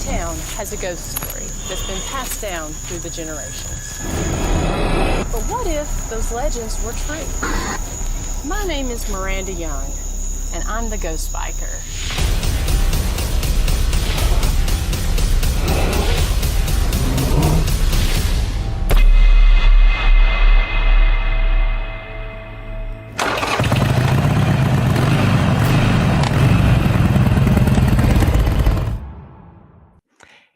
town has a ghost story that's been passed down through the generations. But what if those legends were true? My name is Miranda Young, and I'm the Ghost Biker.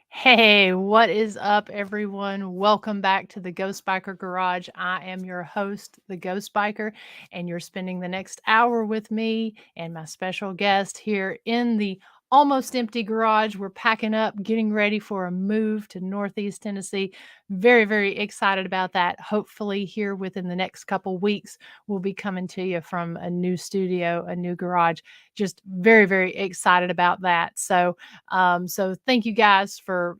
Hey, what is up, everyone? Welcome back to the Ghost Biker Garage. I am your host, the Ghost Biker, and you're spending the next hour with me and my special guest here in the almost empty garage. We're packing up, getting ready for a move to Northeast Tennessee. Very, very excited about that. Hopefully, here within the next couple weeks, we'll be coming to you from a new studio, a new garage. Just very, very excited about that. So thank you guys for,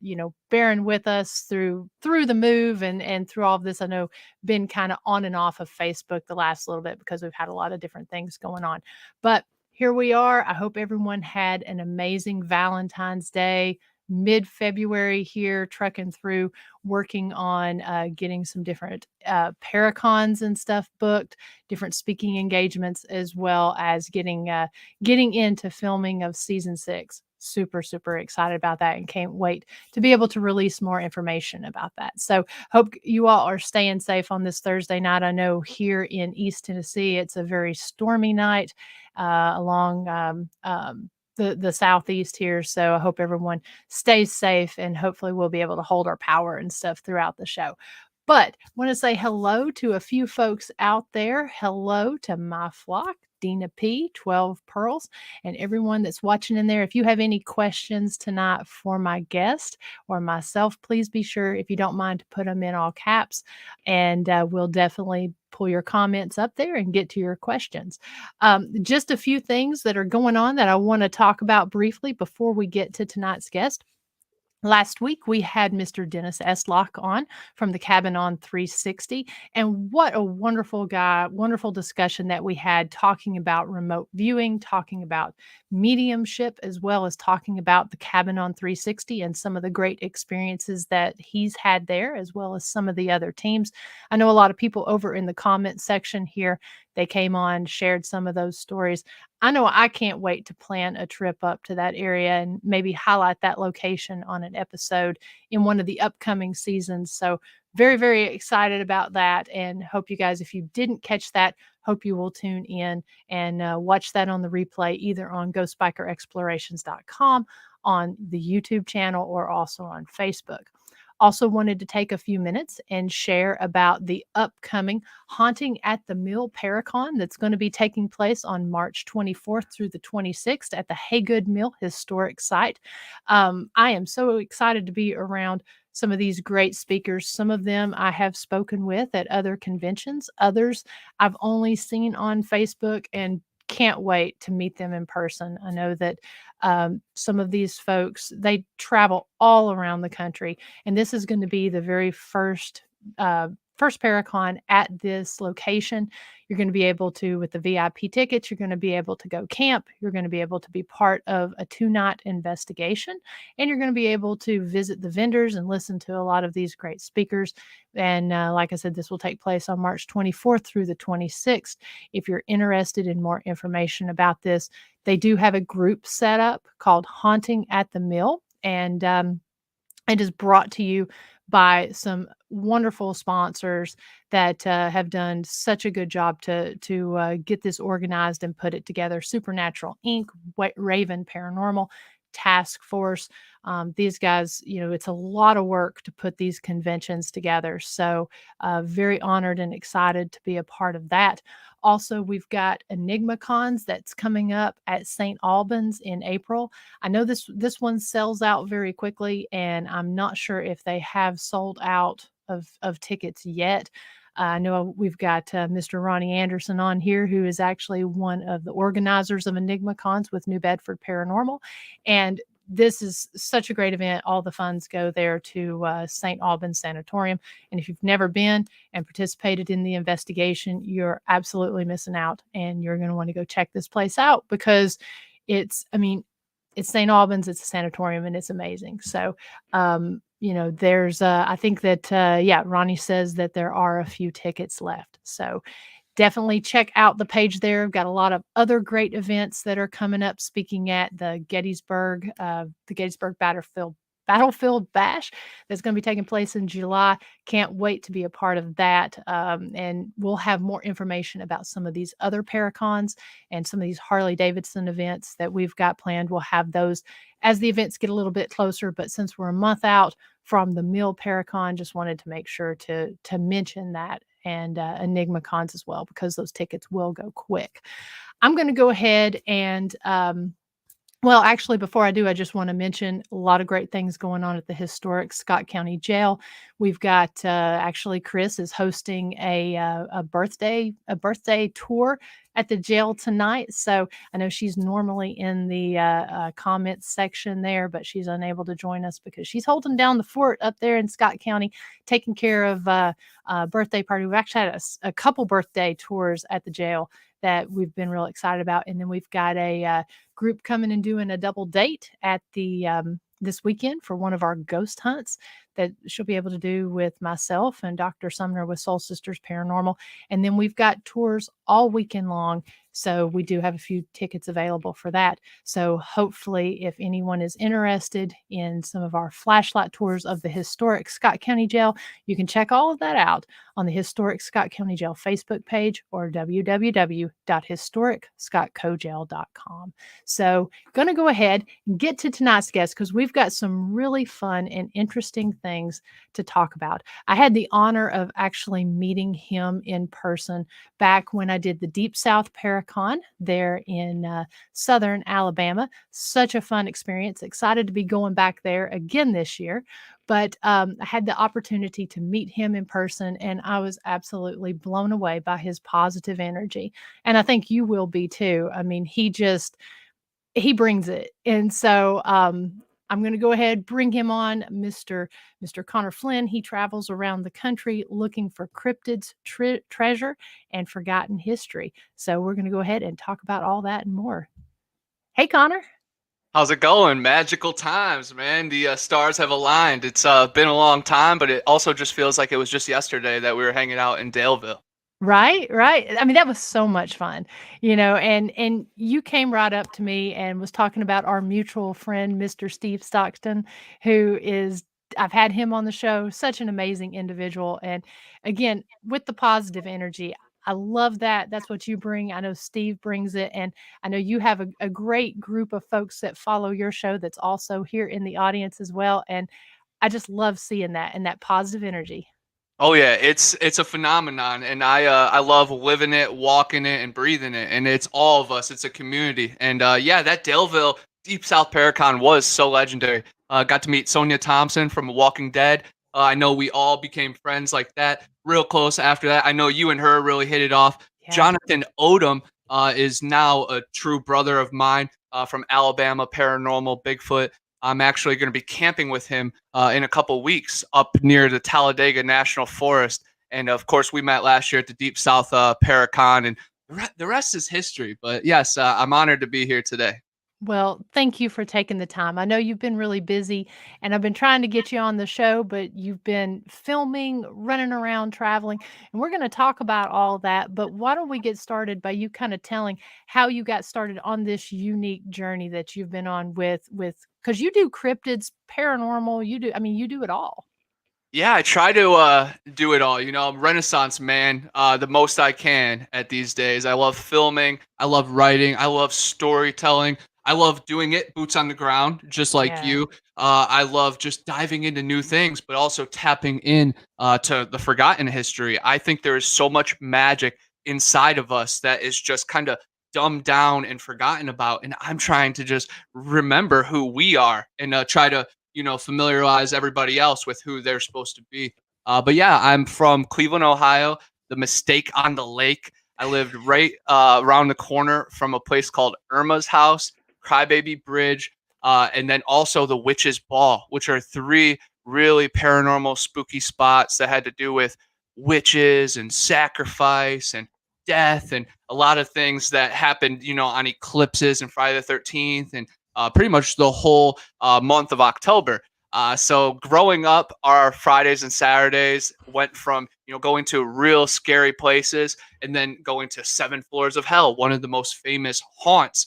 bearing with us through the move and through all of this. I know been kind of on and off of Facebook the last little bit because we've had a lot of different things going on. But here we are. I hope everyone had an amazing Valentine's Day. Mid-February here, trucking through, working on getting some different paracons and stuff booked, different speaking engagements, as well as getting into filming of season 6. Super, super excited about that and can't wait to be able to release more information about that. So hope you all are staying safe on this Thursday night. I know here in East Tennessee, it's a very stormy night along the southeast here. So I hope everyone stays safe and hopefully we'll be able to hold our power and stuff throughout the show. But I want to say hello to a few folks out there. Hello to my flock, Dina P, 12 Pearls, and everyone that's watching in there. If you have any questions tonight for my guest or myself, please be sure, if you don't mind, to put them in all caps, and we'll definitely pull your comments up there and get to your questions. Just a few things that are going on that I want to talk about briefly before we get to tonight's guest. Last week, we had Mr. Dennis Eslock on from the Cabin on 360. And what a wonderful guy, wonderful discussion that we had talking about remote viewing, talking about mediumship, as well as talking about the Cabin on 360 and some of the great experiences that he's had there, as well as some of the other teams. I know a lot of people over in the comment section here, they came on, shared some of those stories. I know I can't wait to plan a trip up to that area and maybe highlight that location on an episode in one of the upcoming seasons. So very, very excited about that, and hope you guys, if you didn't catch that, hope you will tune in and watch that on the replay, either on ghostbikerexplorations.com, on the YouTube channel, or also on Facebook. Also wanted to take a few minutes and share about the upcoming Haunting at the Mill Paracon that's going to be taking place on March 24th through the 26th at the Haygood Mill Historic Site. I am so excited to be around some of these great speakers. Some of them I have spoken with at other conventions. Others I've only seen on Facebook and can't wait to meet them in person. I know that some of these folks, they travel all around the country, and this is going to be the very first Paracon at this location. You're going to be able to, with the VIP tickets, you're going to be able to go camp. You're going to be able to be part of a 2-night investigation, and you're going to be able to visit the vendors and listen to a lot of these great speakers. And like I said, this will take place on March 24th through the 26th. If you're interested in more information about this, they do have a group set up called Haunting at the Mill, and it is brought to you by some wonderful sponsors that have done such a good job to get this organized and put it together. Supernatural Inc., Raven Paranormal, Task Force. These guys, it's a lot of work to put these conventions together. So very honored and excited to be a part of that. Also, we've got Enigma Cons that's coming up at St. Albans in April. I know this one sells out very quickly, and I'm not sure if they have sold out of tickets yet. I know we've got Mr. Ronnie Anderson on here, who is actually one of the organizers of Enigma Cons with New Bedford Paranormal. And this is such a great event. All the funds go there to St. Albans Sanatorium. And if you've never been and participated in the investigation, you're absolutely missing out. And you're going to want to go check this place out because it's St. Albans, it's a sanatorium, and it's amazing. So, there's, I think that, yeah, Ronnie says that there are a few tickets left. So definitely check out the page there. We've got a lot of other great events that are coming up. Speaking at the Gettysburg Battlefield Bash that's going to be taking place in July. Can't wait to be a part of that. And we'll have more information about some of these other Paracons and some of these Harley Davidson events that we've got planned. We'll have those as the events get a little bit closer. But since we're a month out from the Mill Paracon, just wanted to make sure to mention that, and Enigma Cons as well, because those tickets will go quick. I'm going to go ahead and well, actually, before I do, I just want to mention a lot of great things going on at the historic Scott County Jail. We've got actually Chris is hosting a birthday tour at the jail tonight. So I know she's normally in the comments section there, but she's unable to join us because she's holding down the fort up there in Scott County, taking care of a birthday party. We've actually had a couple birthday tours at the jail that we've been real excited about, and then we've got a group coming and doing a double date at the this weekend for one of our ghost hunts that she'll be able to do with myself and Dr. Sumner with Soul Sisters Paranormal. And then we've got tours all weekend long. So we do have a few tickets available for that. So hopefully, if anyone is interested in some of our flashlight tours of the historic Scott County Jail, you can check all of that out on the Historic Scott County Jail Facebook page or www.historicscottcojail.com. So going to go ahead and get to tonight's guest because we've got some really fun and interesting things to talk about. I had the honor of actually meeting him in person back when I did the Deep South Paracon there in southern Alabama. Such a fun experience. Excited to be going back there again this year. But I had the opportunity to meet him in person, and I was absolutely blown away by his positive energy. And I think you will be too. I mean, he brings it. And so I'm going to go ahead, bring him on, Mr. Connor Flynn. He travels around the country looking for cryptids, treasure, and forgotten history. So we're going to go ahead and talk about all that and more. Hey, Connor. How's it going? Magical times, man. The stars have aligned. It's been a long time, but it also just feels like it was just yesterday that we were hanging out in Daleville. Right, right. I mean, that was so much fun, and you came right up to me and was talking about our mutual friend, Mr. Steve Stockton, who is I've had him on the show, such an amazing individual. And again, with the positive energy, I love that. That's what you bring. I know Steve brings it. And I know you have a great group of folks that follow your show that's also here in the audience as well. And I just love seeing that and that positive energy. Oh yeah, it's a phenomenon, and I love living it, walking it, and breathing it. And it's all of us. It's a community. And yeah, that Daleville Deep South Paracon was so legendary. Got to meet Sonia Thompson from Walking Dead. I know we all became friends like that, real close after that. I know you and her really hit it off. Yeah. Jonathan Odom is now a true brother of mine from Alabama, paranormal Bigfoot. I'm actually going to be camping with him in a couple weeks up near the Talladega National Forest. And of course, we met last year at the Deep South Paracon, and the rest is history. But yes, I'm honored to be here today. Well, thank you for taking the time. I know you've been really busy and I've been trying to get you on the show, but you've been filming, running around, traveling, and we're going to talk about all that. But why don't we get started by you kind of telling how you got started on this unique journey that you've been on with because you do cryptids, paranormal, you do it all. Yeah, I try to do it all. I'm Renaissance man, the most I can at these days. I love filming. I love writing. I love storytelling. I love doing it boots on the ground, just like Yeah. you. I love just diving into new things, but also tapping in to the forgotten history. I think there is so much magic inside of us that is just kind of dumbed down and forgotten about. And I'm trying to just remember who we are and try to familiarize everybody else with who they're supposed to be. But yeah, I'm from Cleveland, Ohio, the Mistake on the Lake. I lived right around the corner from a place called Irma's House, Crybaby Bridge, and then also the Witch's Ball, which are three really paranormal, spooky spots that had to do with witches and sacrifice and death and a lot of things that happened, on eclipses and Friday the 13th and pretty much the whole month of October. So growing up, our Fridays and Saturdays went from going to real scary places and then going to Seven Floors of Hell, one of the most famous haunts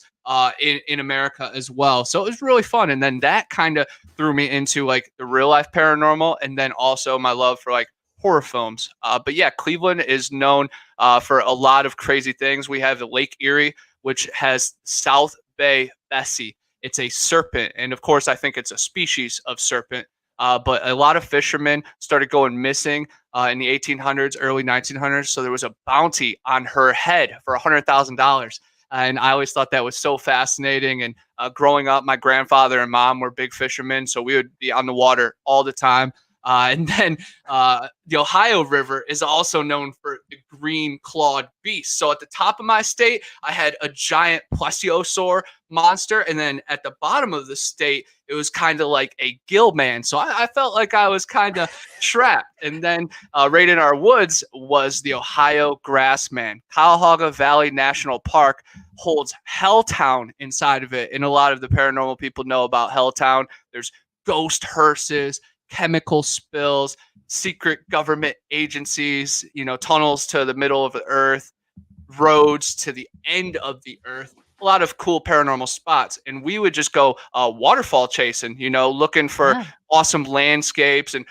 in America as well. So it was really fun, and then that kind of threw me into like the real life paranormal, and then also my love for like horror films. But yeah, Cleveland is known for a lot of crazy things. We have Lake Erie, which has South Bay Bessie. It's a serpent, and of course, I think it's a species of serpent. But a lot of fishermen started going missing in the 1800s, early 1900s. So there was a bounty on her head for $100,000. And I always thought that was so fascinating. And growing up, my grandfather and mom were big fishermen, so we would be on the water all the time. And then the Ohio River is also known for the green clawed beast. So at the top of my state, I had a giant plesiosaur monster. And then at the bottom of the state, it was kind of like a gill man. So I felt like I was kind of trapped. And then right in our woods was the Ohio Grassman. Cuyahoga Valley National Park holds Helltown inside of it. And a lot of the paranormal people know about Helltown. There's ghost hearses, chemical spills, secret government agencies, tunnels to the middle of the earth, roads to the end of the earth. A lot of cool paranormal spots. And we would just go waterfall chasing, looking for Yeah. awesome landscapes and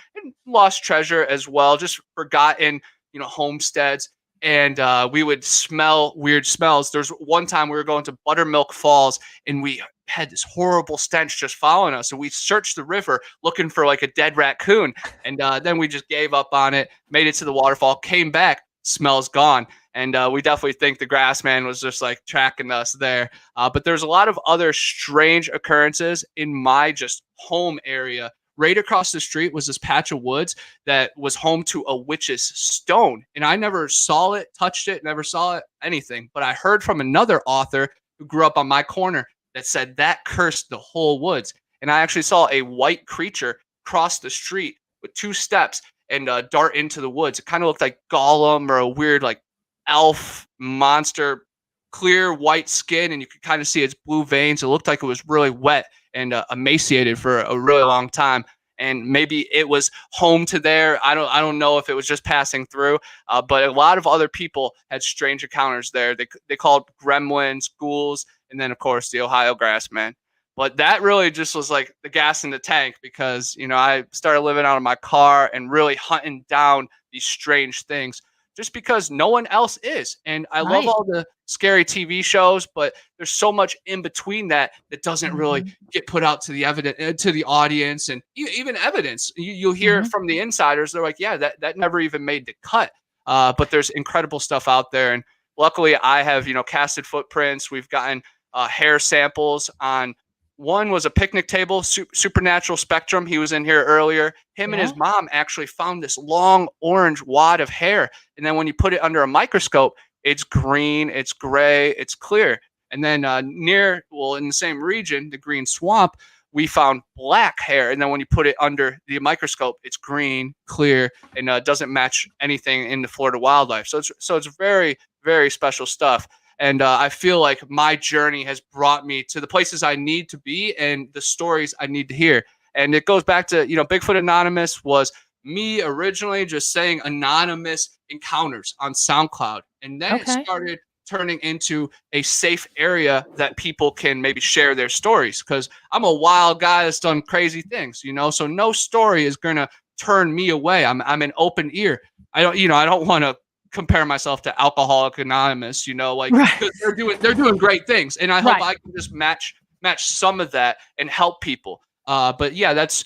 lost treasure as well, just forgotten, homesteads. And we would smell weird smells. There's one time we were going to Buttermilk Falls, and we had this horrible stench just following us. And we searched the river looking for like a dead raccoon. And then we just gave up on it, made it to the waterfall, came back, smell's gone. And we definitely think the Grassman was just like tracking us there. But there's a lot of other strange occurrences in my just home area. Right across the street was this patch of woods that was home to a witch's stone. And I never saw it, touched it, never saw it, anything. But I heard from another author who grew up on my corner that said that cursed the whole woods. And I actually saw a white creature cross the street with 2 steps and dart into the woods. It kind of looked like Gollum or a weird like elf monster, clear white skin, and you could kind of see its blue veins. It looked like it was really wet and emaciated for a really long time. And maybe it was home to there. I don't know if it was just passing through, but a lot of other people had strange encounters there. They called gremlins, ghouls, and then of course the Ohio Grassman. But that really just was like the gas in the tank because I started living out of my car and really hunting down these strange things just because no one else is. And I love Right. all the scary TV shows, but there's so much in between that doesn't really get put out to the audience, and even evidence. You'll hear it Mhm. from the insiders. They're like, yeah, that never even made the cut. But there's incredible stuff out there, and luckily I have casted footprints. We've gotten hair samples on. One was a picnic table, Supernatural Spectrum. He was in here earlier. Him and Yeah. his mom actually found this long orange wad of hair. And then when you put it under a microscope, it's green, it's gray, it's clear. And then in the same region, the Green Swamp, we found black hair. And then when you put it under the microscope, it's green, clear, and doesn't match anything in the Florida wildlife. So it's very, very special stuff. And I feel like my journey has brought me to the places I need to be and the stories I need to hear. And it goes back to, Bigfoot Anonymous was me originally just saying anonymous encounters on SoundCloud. And then it Okay. started turning into a safe area that people can maybe share their stories. Because I'm a wild guy that's done crazy things, so no story is going to turn me away. I'm an open ear. I don't want to compare myself to Alcoholic Anonymous, like Right. because they're doing great things, and I hope Right. I can just match some of that and help people. But yeah, that's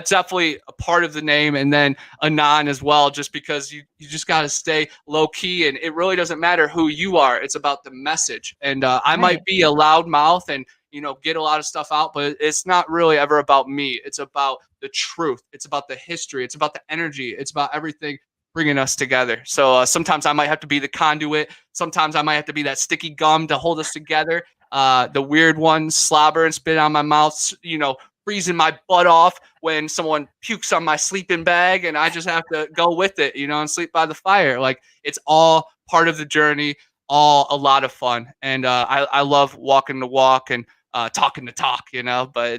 definitely a part of the name, and then Anon as well, just because you just got to stay low key, and it really doesn't matter who you are. It's about the message, and I Right. might be a loud mouth and get a lot of stuff out, but it's not really ever about me. It's about the truth. It's about the history. It's about the energy. It's about everything bringing us together. So sometimes I might have to be the conduit. Sometimes I might have to be that sticky gum to hold us together. The weird one, slobber and spit on my mouth, freezing my butt off when someone pukes on my sleeping bag, and I just have to go with it, and sleep by the fire. Like it's all part of the journey, all a lot of fun. And I love walking the walk and talking the talk, but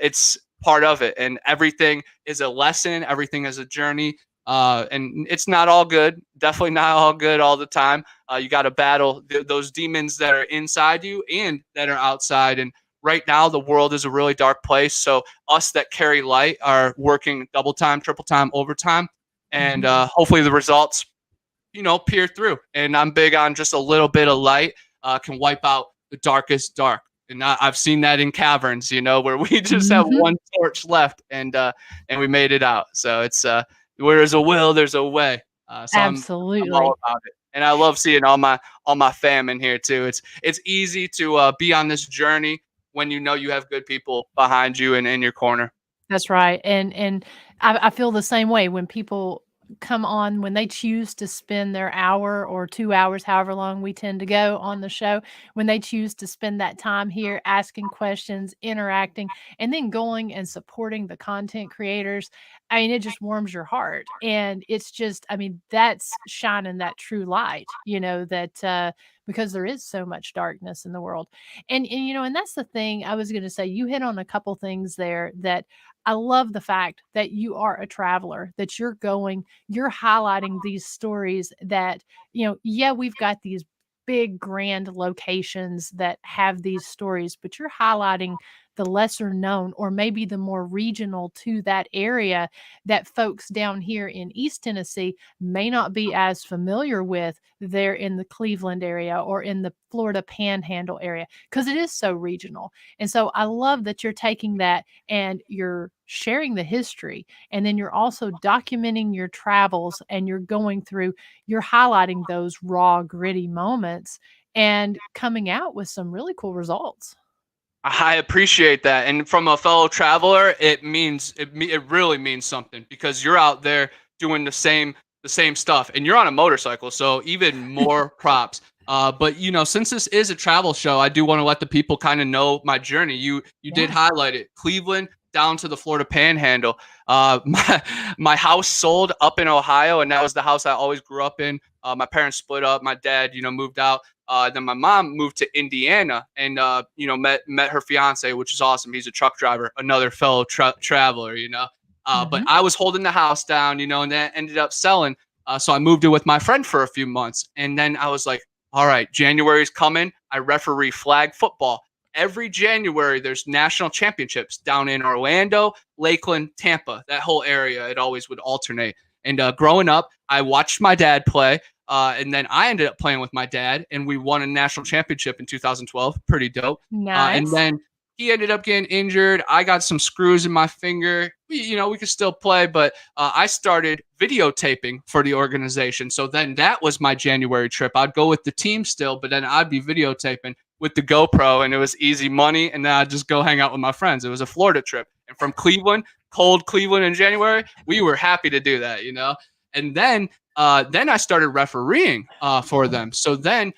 it's part of it, and everything is a lesson, everything is a journey. And it's not all good, definitely not all good all the time. You got to battle those demons that are inside you and that are outside. And right now, the world is a really dark place. So us that carry light are working double time, triple time, overtime, and hopefully the results, peer through. And I'm big on just a little bit of light can wipe out the darkest dark. And I've seen that in caverns, where we just have one torch left, and we made it out. So it's where there's a will, there's a way. So I'm all Absolutely. about it, and I love seeing all my fam in here too. It's easy to be on this journey when you have good people behind you and in your corner. That's right, and I feel the same way when people come on, when they choose to spend their hour or 2 hours, however long we tend to go on the show, when they choose to spend that time here asking questions, interacting, and then going and supporting the content creators. I mean, it just warms your heart, and it's just, I mean, that's shining that true light, that, because there is so much darkness in the world. And that's the thing I was gonna say, you hit on a couple things there that I love the fact that you are a traveler, that you're highlighting these stories that, yeah, we've got these big grand locations that have these stories, but you're highlighting the lesser known or maybe the more regional to that area that folks down here in East Tennessee may not be as familiar with there in the Cleveland area or in the Florida Panhandle area because it is so regional. And so I love that you're taking that and you're sharing the history, and then you're also documenting your travels, and you're highlighting those raw gritty moments and coming out with some really cool results. I appreciate that, and from a fellow traveler, it really means something because you're out there doing the same stuff, and you're on a motorcycle, so even more props. But since this is a travel show, I do want to let the people kind of know my journey. You did Yeah. highlight it, Cleveland down to the Florida Panhandle. My house sold up in Ohio, and that was the house I always grew up in. My parents split up. My dad, moved out. Then my mom moved to Indiana and met her fiance, which is awesome. He's a truck driver, another fellow traveler. But Mhm. I was holding the house down, and that ended up selling. So I moved in with my friend for a few months, and then I was like, all right, January's coming. I referee flag football. Every January, there's national championships down in Orlando, Lakeland, Tampa, that whole area. It always would alternate. And growing up, I watched my dad play. And then I ended up playing with my dad, and we won a national championship in 2012. Pretty dope. And Nice. then he ended up getting injured. I got some screws in my finger. We could still play, but I started videotaping for the organization. So then that was my January trip. I'd go with the team still, but then I'd be videotaping with the GoPro, and it was easy money. And then I'd just go hang out with my friends. It was a Florida trip. And from Cleveland, cold Cleveland in January, we were happy to do that. And then I started refereeing for them. So then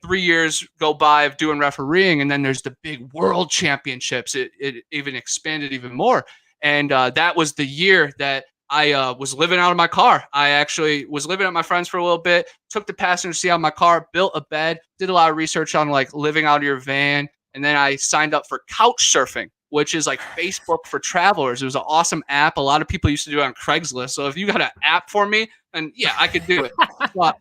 3 years go by of doing refereeing, and then there's the big world championships. It even expanded even more, and that was the year that I was living out of my car. I actually was living at my friend's for a little bit, took the passenger seat out of my car, built a bed, did a lot of research on like living out of your van, and then I signed up for couch surfing, which is like Facebook for travelers. It was an awesome app. A lot of people used to do it on Craigslist. So if you got an app for me, then yeah, I could do it.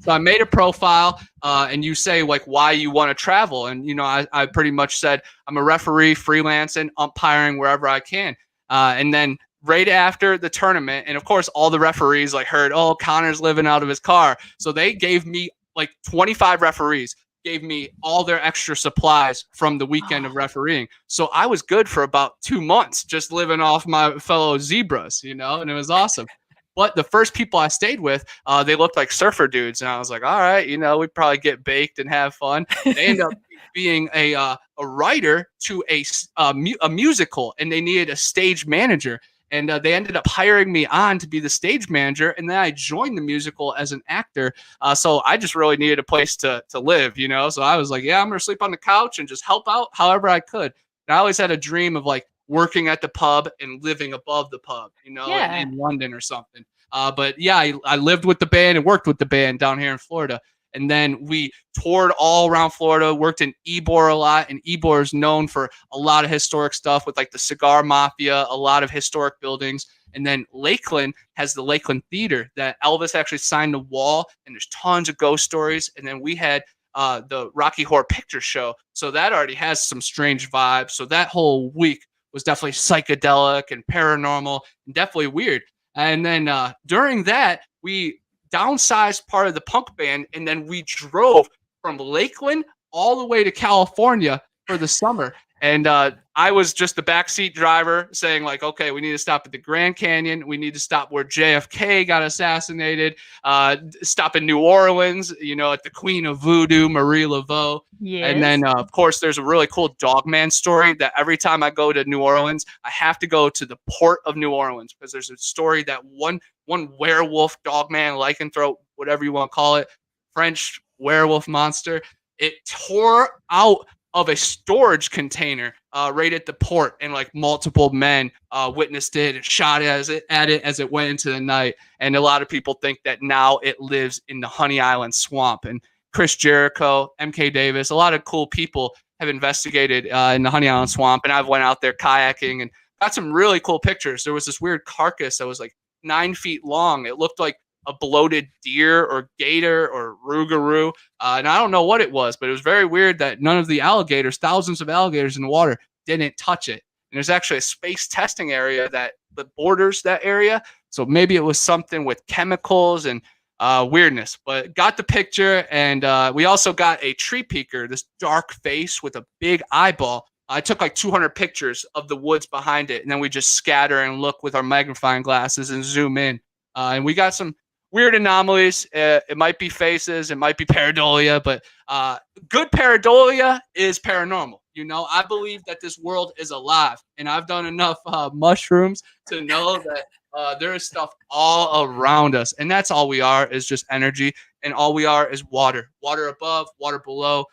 So I made a profile, and you say like why you want to travel, and I pretty much said I'm a referee, freelancing, umpiring wherever I can, and then right after the tournament, and of course all the referees like heard, oh, Connor's living out of his car, so they gave me like 25 referees gave me all their extra supplies from the weekend of refereeing. So I was good for about 2 months just living off my fellow zebras, and it was awesome. But the first people I stayed with, they looked like surfer dudes, and I was like, all right, we'd probably get baked and have fun. They end up being a writer to a musical, and they needed a stage manager. And they ended up hiring me on to be the stage manager, and then I joined the musical as an actor. So I just really needed a place to live, So I was like, yeah, I'm gonna sleep on the couch and just help out however I could. And I always had a dream of like working at the pub and living above the pub, Yeah. in London or something. But yeah, I lived with the band and worked with the band down here in Florida. And then we toured all around Florida, worked in Ybor a lot. And Ybor is known for a lot of historic stuff with like the cigar mafia, a lot of historic buildings. And then Lakeland has the Lakeland Theater that Elvis actually signed the wall, and there's tons of ghost stories. And then we had the Rocky Horror Picture Show. So that already has some strange vibes. So that whole week was definitely psychedelic and paranormal and definitely weird. And then during that, we downsized part of the punk band, and then we drove from Lakeland all the way to California for the summer. And I was just the backseat driver saying like, okay, we need to stop at the Grand Canyon. We need to stop where JFK got assassinated. Stop in New Orleans, you know, at the Queen of Voodoo, Marie Laveau. And Yes. then, of course, there's a really cool Dogman story that every time I go to New Orleans, I have to go to the port of New Orleans because there's a story that one werewolf, Dogman, lycanthrope, whatever you want to call it, French werewolf monster, it tore out of a storage container right at the port, and like multiple men witnessed it and shot at it as it went into the night. And a lot of people think that now it lives in the Honey Island swamp. And Chris Jericho, MK Davis, a lot of cool people have investigated in the Honey Island swamp, and I've went out there kayaking and got some really cool pictures. There was this weird carcass that was like 9 feet long. It looked like a bloated deer or gator or rougarou. And I don't know what it was, but it was very weird that none of the alligators, thousands of alligators in the water, didn't touch it. And there's actually a space testing area that borders that area. So maybe it was something with chemicals and weirdness, but got the picture. And we also got a tree peeker, this dark face with a big eyeball. I took like 200 pictures of the woods behind it, and then we just scatter and look with our magnifying glasses and zoom in. And we got some weird anomalies. It might be faces, it might be pareidolia, but good pareidolia is paranormal. You know, I believe that this world is alive, and I've done enough mushrooms to know that there is stuff all around us, and that's all we are, is just energy, and all we are is water above, water below.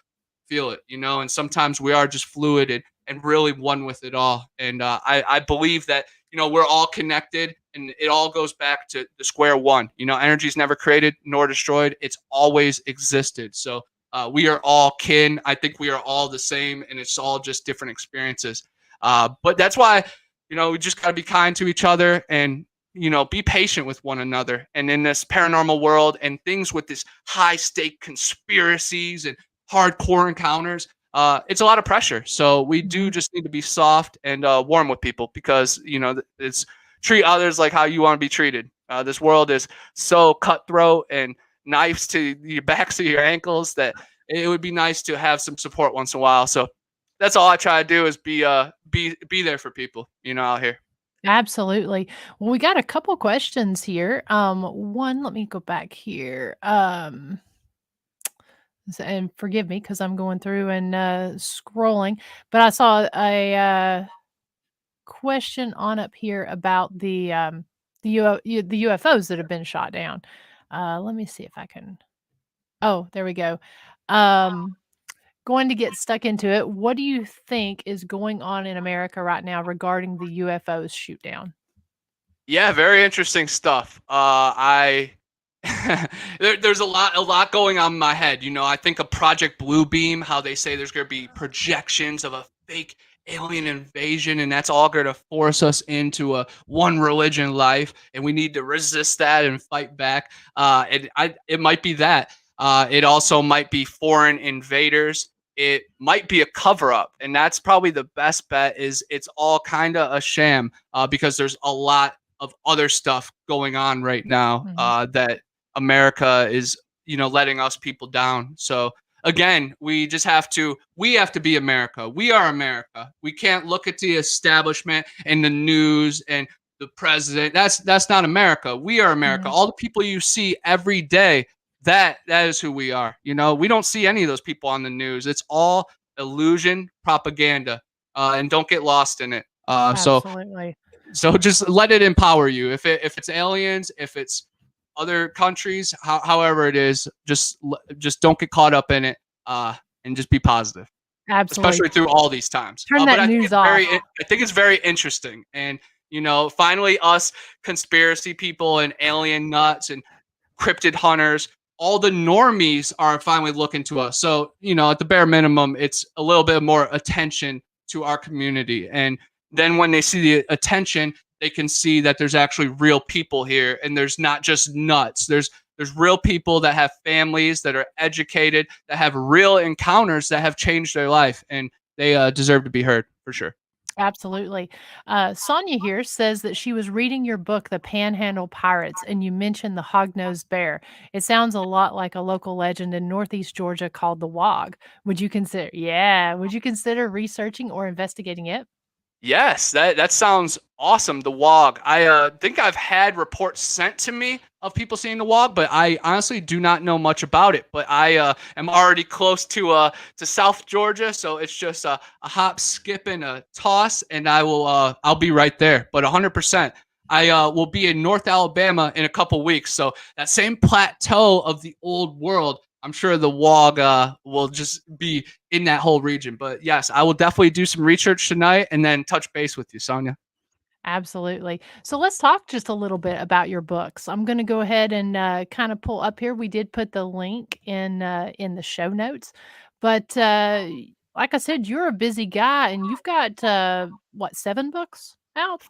Feel it, you know, and sometimes we are just fluid and really one with it all. And I believe that, you know, we're all connected, and it all goes back to the square one. You know, energy is never created nor destroyed. It's always existed. So we are all kin. I think we are all the same, and it's all just different experiences. But that's why, you know, we just got to be kind to each other and, you know, be patient with one another. And in this paranormal world and things with this high stake conspiracies and hardcore encounters, it's a lot of pressure. So we do just need to be soft and warm with people, because, you know, it's treat others like how you want to be treated. This world is so cutthroat and knives to your backs to your ankles that it would be nice to have some support once in a while. So that's all I try to do, is be there for people, you know, out here. Absolutely. Well, we got a couple questions here. One, let me go back here. And forgive me because I'm going through and scrolling, but I saw a question on up here about the UFOs that have been shot down. Let me see if I can. Oh, there we go. Going to get stuck into it. What do you think is going on in America right now regarding the UFOs shoot down? Yeah, very interesting stuff. There's a lot going on in my head. You know, I think of Project Bluebeam, how they say there's going to be projections of a fake alien invasion, and that's all going to force us into a one religion life, and we need to resist that and fight back. It might be that. It also might be foreign invaders. It might be a cover up, and that's probably the best bet. Is it's all kind of a sham, because there's a lot of other stuff going on right now that America is, you know, letting us people down. So again, we have to be America. We are America. We can't look at the establishment and the news and the president. That's not America. We are America. Mhm. All the people you see every day, that is who we are. You know, we don't see any of those people on the news. It's all illusion, propaganda, and don't get lost in it. Absolutely. So just let it empower you. If it's aliens, if it's other countries, however it is, just don't get caught up in it, and just be positive, Absolutely. especially through all these times. Turn But that news off. I think it's very interesting, and, you know, finally us conspiracy people and alien nuts and cryptid hunters all the normies are finally looking to us. So, at the bare minimum, it's a little bit more attention to our community. And then when they see the attention, they can see that there's actually real people here, and there's not just nuts. There's real people that have families, that are educated, that have real encounters that have changed their life, and they deserve to be heard for sure. Absolutely. Sonia here says that she was reading your book, The Panhandle Pirates, and you mentioned the hog-nosed bear. It sounds a lot like a local legend in Northeast Georgia called the Wog. Would you consider researching or investigating it? Yes, that sounds awesome. The wog. I think I've had reports sent to me of people seeing the wog, but I honestly do not know much about it. But I am already close to South Georgia, so it's just a hop, skip, and a toss, and I'll be right there. But 100%. I will be in North Alabama in a couple weeks, so that same plateau of the old world. I'm sure the wog will just be in that whole region. But yes, I will definitely do some research tonight and then touch base with you, Sonia. Absolutely. So let's talk just a little bit about your books. I'm going to go ahead and kind of pull up here. We did put the link in the show notes, but like I said, you're a busy guy, and you've got what, 7 books out?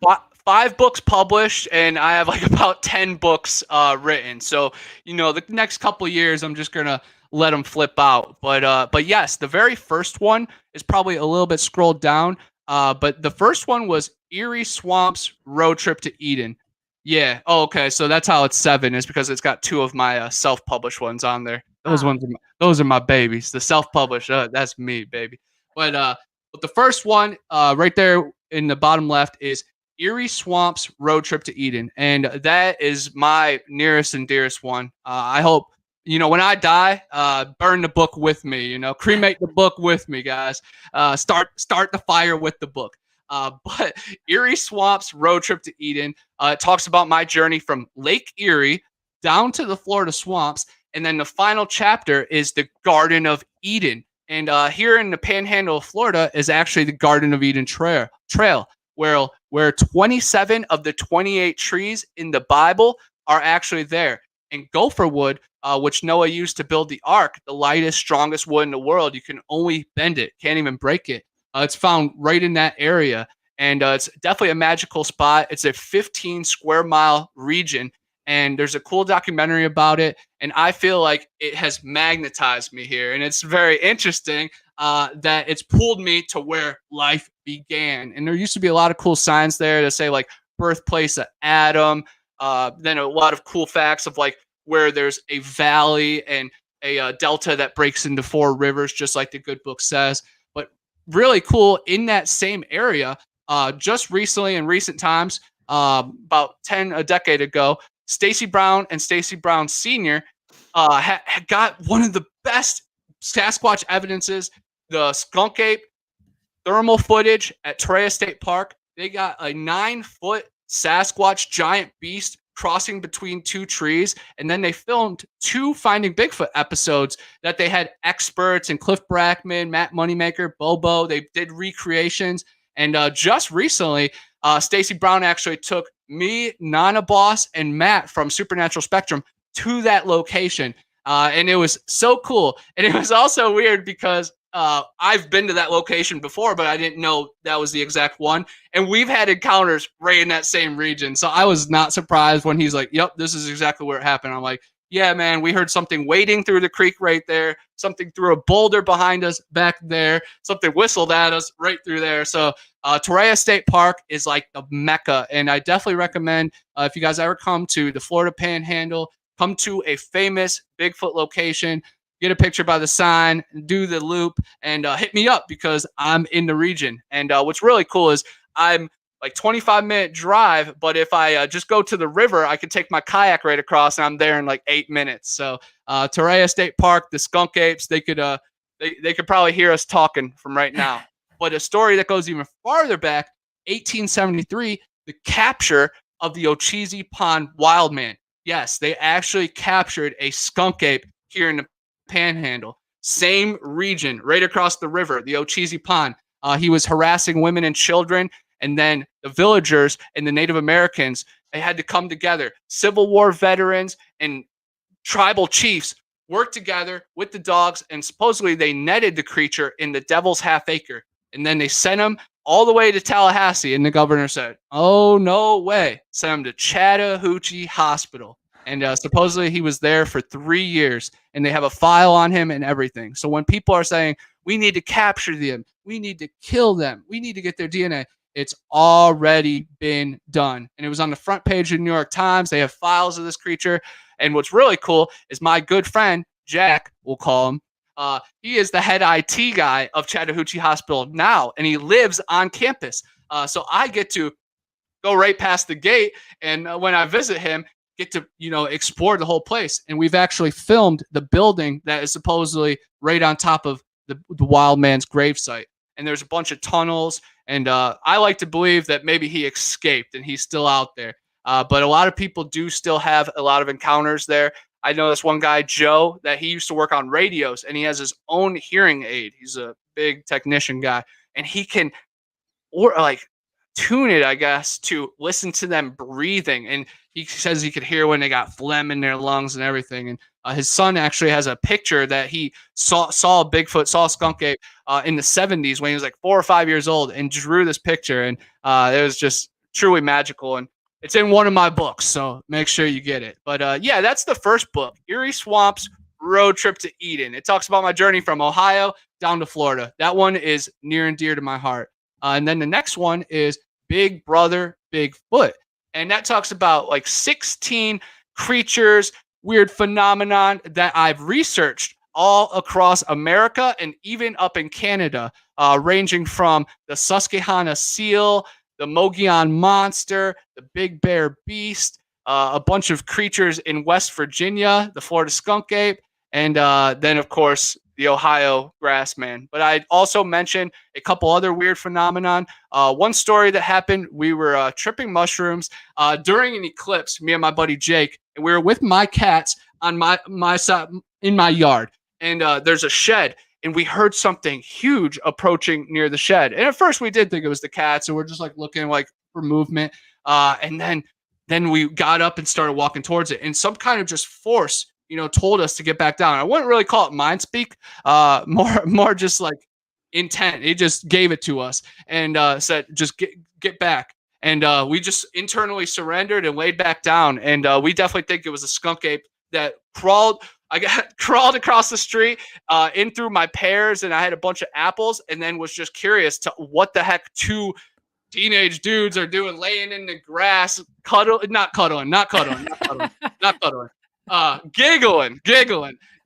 Five books published, and I have like about 10 books written. So, the next couple of years, I'm just gonna let them flip out. But yes, the very first one is probably a little bit scrolled down. But the first one was Erie Swamps Road Trip to Eden. Yeah. Oh, okay. So that's how it's 7, is because it's got 2 of my self-published ones on there. Ah, Those are my babies. The self-published, that's me, baby. But the first one, right there in the bottom left, is Erie Swamps Road Trip to Eden, and that is my nearest and dearest one. I hope, when I die, burn the book with me. Cremate the book with me, guys. Start the fire with the book. But Erie Swamps Road Trip to Eden, it talks about my journey from Lake Erie down to the Florida swamps, and then the final chapter is the Garden of Eden. And here in the Panhandle of Florida is actually the Garden of Eden trail, where 27 of the 28 trees in the Bible are actually there. And gopher wood, which Noah used to build the ark, the lightest, strongest wood in the world, you can only bend it, can't even break it. It's found right in that area. And it's definitely a magical spot. It's a 15 square mile region. And there's a cool documentary about it. And I feel like it has magnetized me here. And it's very interesting that it's pulled me to where life began. And there used to be a lot of cool signs there to say, like, birthplace of Adam. Then a lot of cool facts of, like, where there's a valley and a delta that breaks into 4 rivers, just like the good book says. But really cool, in that same area, just recently, in recent times, about a decade ago, Stacy Brown and Stacy Brown Sr. Got one of the best Sasquatch evidences, the skunk ape thermal footage at Torreya State Park. They got a 9-foot Sasquatch giant beast crossing between 2 trees, and then they filmed 2 Finding Bigfoot episodes that they had experts and Cliff Brackman, Matt Moneymaker, Bobo. They did recreations, and just recently, Stacy Brown actually took me, Nana Boss, and Matt from Supernatural Spectrum to that location. And it was so cool. And it was also weird because I've been to that location before, but I didn't know that was the exact one. And we've had encounters right in that same region. So I was not surprised when he's like, yep, this is exactly where it happened. I'm like, yeah, man, we heard something wading through the creek right there. Something threw a boulder behind us back there. Something whistled at us right through there. So Torreya State Park is like the Mecca. And I definitely recommend, if you guys ever come to the Florida Panhandle, come to a famous Bigfoot location, get a picture by the sign, do the loop, and hit me up because I'm in the region. And what's really cool is I'm like 25-minute drive, but if I just go to the river, I can take my kayak right across, and I'm there in like 8 minutes. So Torreya State Park, the skunk apes, they could probably hear us talking from right now. But a story that goes even farther back, 1873, the capture of the Ocheesee Pond wildman. Yes, they actually captured a skunk ape here in the Panhandle. Same region, right across the river, the Ocheesee Pond. He was harassing women and children, and then the villagers and the Native Americans, they had to come together. Civil War veterans and tribal chiefs worked together with the dogs, and supposedly they netted the creature in the Devil's Half Acre, and then they sent him all the way to Tallahassee. And the governor said, "Oh no way!" Sent him to Chattahoochee Hospital, and supposedly he was there for 3 years, and they have a file on him and everything. So when people are saying we need to capture them, we need to kill them, we need to get their DNA, it's already been done. And it was on the front page of the New York Times. They have files of this creature. And what's really cool is my good friend, Jack, we'll call him, he is the head IT guy of Chattahoochee Hospital now, and he lives on campus. So I get to go right past the gate, and when I visit him, get to explore the whole place. And we've actually filmed the building that is supposedly right on top of the wild man's gravesite. And there's a bunch of tunnels, and I like to believe that maybe he escaped and he's still out there. But a lot of people do still have a lot of encounters there. I know this one guy, Joe, that he used to work on radios, and he has his own hearing aid. He's a big technician guy, and he can tune it, I guess, to listen to them breathing. And he says he could hear when they got phlegm in their lungs and everything. And his son actually has a picture that he saw a Bigfoot, saw a skunk ape in the 70s when he was like 4 or 5 years old, and drew this picture. And it was just truly magical. And it's in one of my books, so make sure you get it. But yeah, that's the first book, Eerie Swamps, Road Trip to Eden. It talks about my journey from Ohio down to Florida. That one is near and dear to my heart. And then the next one is Big Brother Bigfoot. And that talks about like 16 creatures, weird phenomenon that I've researched all across America and even up in Canada, ranging from the Susquehanna seal, the Mogollon monster, the big bear beast, a bunch of creatures in West Virginia, the Florida skunk ape, and then, of course, the Ohio grassman. But I'd also mention a couple other weird phenomenon. One story that happened, we were tripping mushrooms during an eclipse, me and my buddy Jake, and we were with my cats on my side in my yard. And there's a shed, and we heard something huge approaching near the shed. And at first we did think it was the cats, and we're just like looking like for movement. And then we got up and started walking towards it, and some kind of just force told us to get back down. I wouldn't really call it mind speak, more just like intent. He just gave it to us and said, just get back. And we just internally surrendered and laid back down. And we definitely think it was a skunk ape that crawled across the street, in through my pears, and I had a bunch of apples, and then was just curious to what the heck two teenage dudes are doing laying in the grass, not cuddling,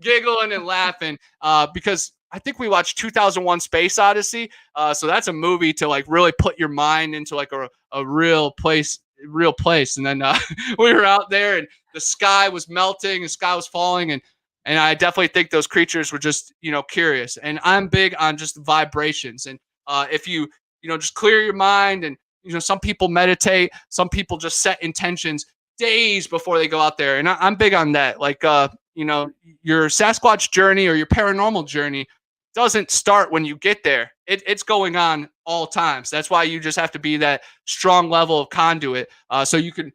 giggling and laughing, because I think we watched 2001 Space Odyssey. So that's a movie to like really put your mind into like a real place. And then we were out there, and the sky was melting, the sky was falling, and I definitely think those creatures were just curious. And I'm big on just vibrations. And if you just clear your mind, and some people meditate, some people just set intentions days before they go out there. And I'm big on that. Like, your Sasquatch journey or your paranormal journey doesn't start when you get there. It's going on all times. That's why you just have to be that strong level of conduit, so you can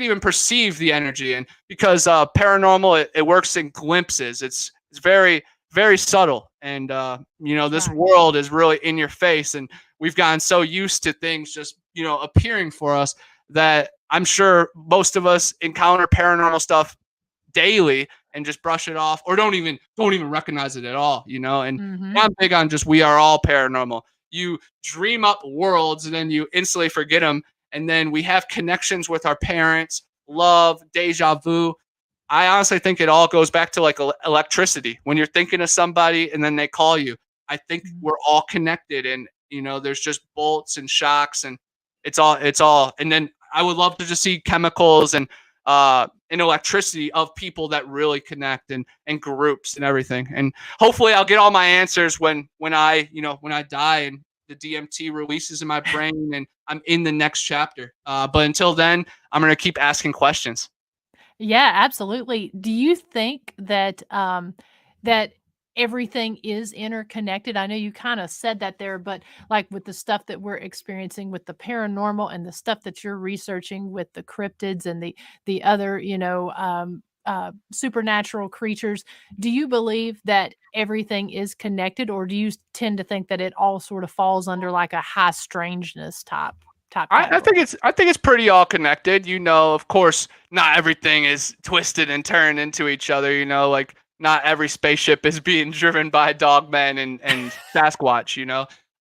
even perceive the energy. And because paranormal, it works in glimpses. It's very, very subtle. And this world is really in your face, and we've gotten so used to things just appearing for us that I'm sure most of us encounter paranormal stuff daily and just brush it off, or don't even recognize it at all. And I'm big on just, we are all paranormal. You dream up worlds, and then you instantly forget them, and then we have connections with our parents, love, deja vu. I honestly think it all goes back to like electricity. When you're thinking of somebody and then they call you, I think we're all connected, and there's just bolts and shocks, and it's all. And then I would love to just see chemicals and electricity of people that really connect, and groups and everything. And hopefully I'll get all my answers when I die and the DMT releases in my brain and I'm in the next chapter. But until then, I'm going to keep asking questions. Yeah, absolutely. Do you think that that everything is interconnected? I know you kind of said that there, but like with the stuff that we're experiencing with the paranormal and the stuff that you're researching with the cryptids and the other, supernatural creatures, do you believe that everything is connected, or do you tend to think that it all sort of falls under like a high strangeness type I think category? it's pretty all connected. Of course, not everything is twisted and turned into each other. Like not every spaceship is being driven by dogmen and Sasquatch.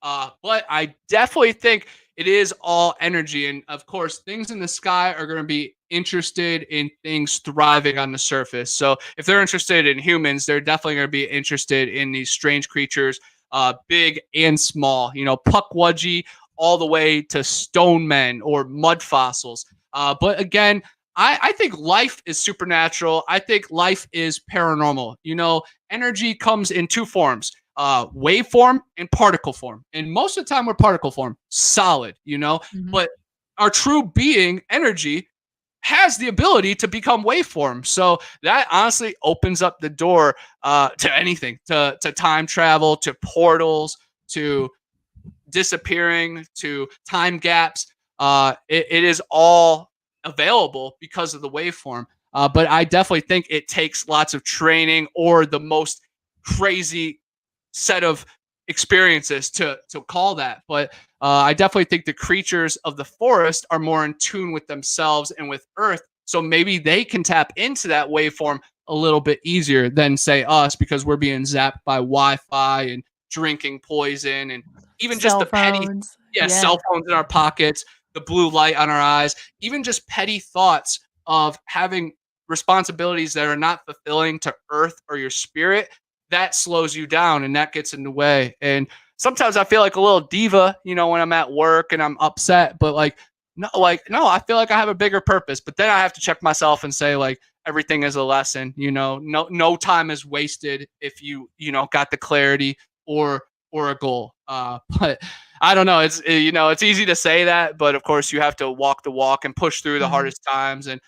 But I definitely think it is all energy, and of course, things in the sky are going to be interested in things thriving on the surface. So if they're interested in humans, they're definitely going to be interested in these strange creatures, big and small. Puckwudgie all the way to stone men or mud fossils. But again, I think life is supernatural. I think life is paranormal. Energy comes in two forms, waveform and particle form. And most of the time, we're particle form, solid, Mhm. but our true being, energy, has the ability to become waveform. So that honestly opens up the door to anything, to time travel, to portals, to disappearing, to time gaps. It is all available because of the waveform. But I definitely think it takes lots of training or the most crazy set of experiences to call that. But I definitely think the creatures of the forest are more in tune with themselves and with Earth. So maybe they can tap into that waveform a little bit easier than, say, us, because we're being zapped by Wi Fi and drinking poison and even just Cell the petty, phones. yeah, Yeah. cell phones in our pockets, the blue light on our eyes, even just petty thoughts of having responsibilities that are not fulfilling to Earth or your spirit, that slows you down and that gets in the way. And sometimes I feel like a little diva, when I'm at work and I'm upset, but no, I feel like I have a bigger purpose. But then I have to check myself and say, like, everything is a lesson. No time is wasted if you got the clarity or a goal. But I don't know. It's easy to say that, but of course you have to walk the walk and push through the Mhm. hardest times. And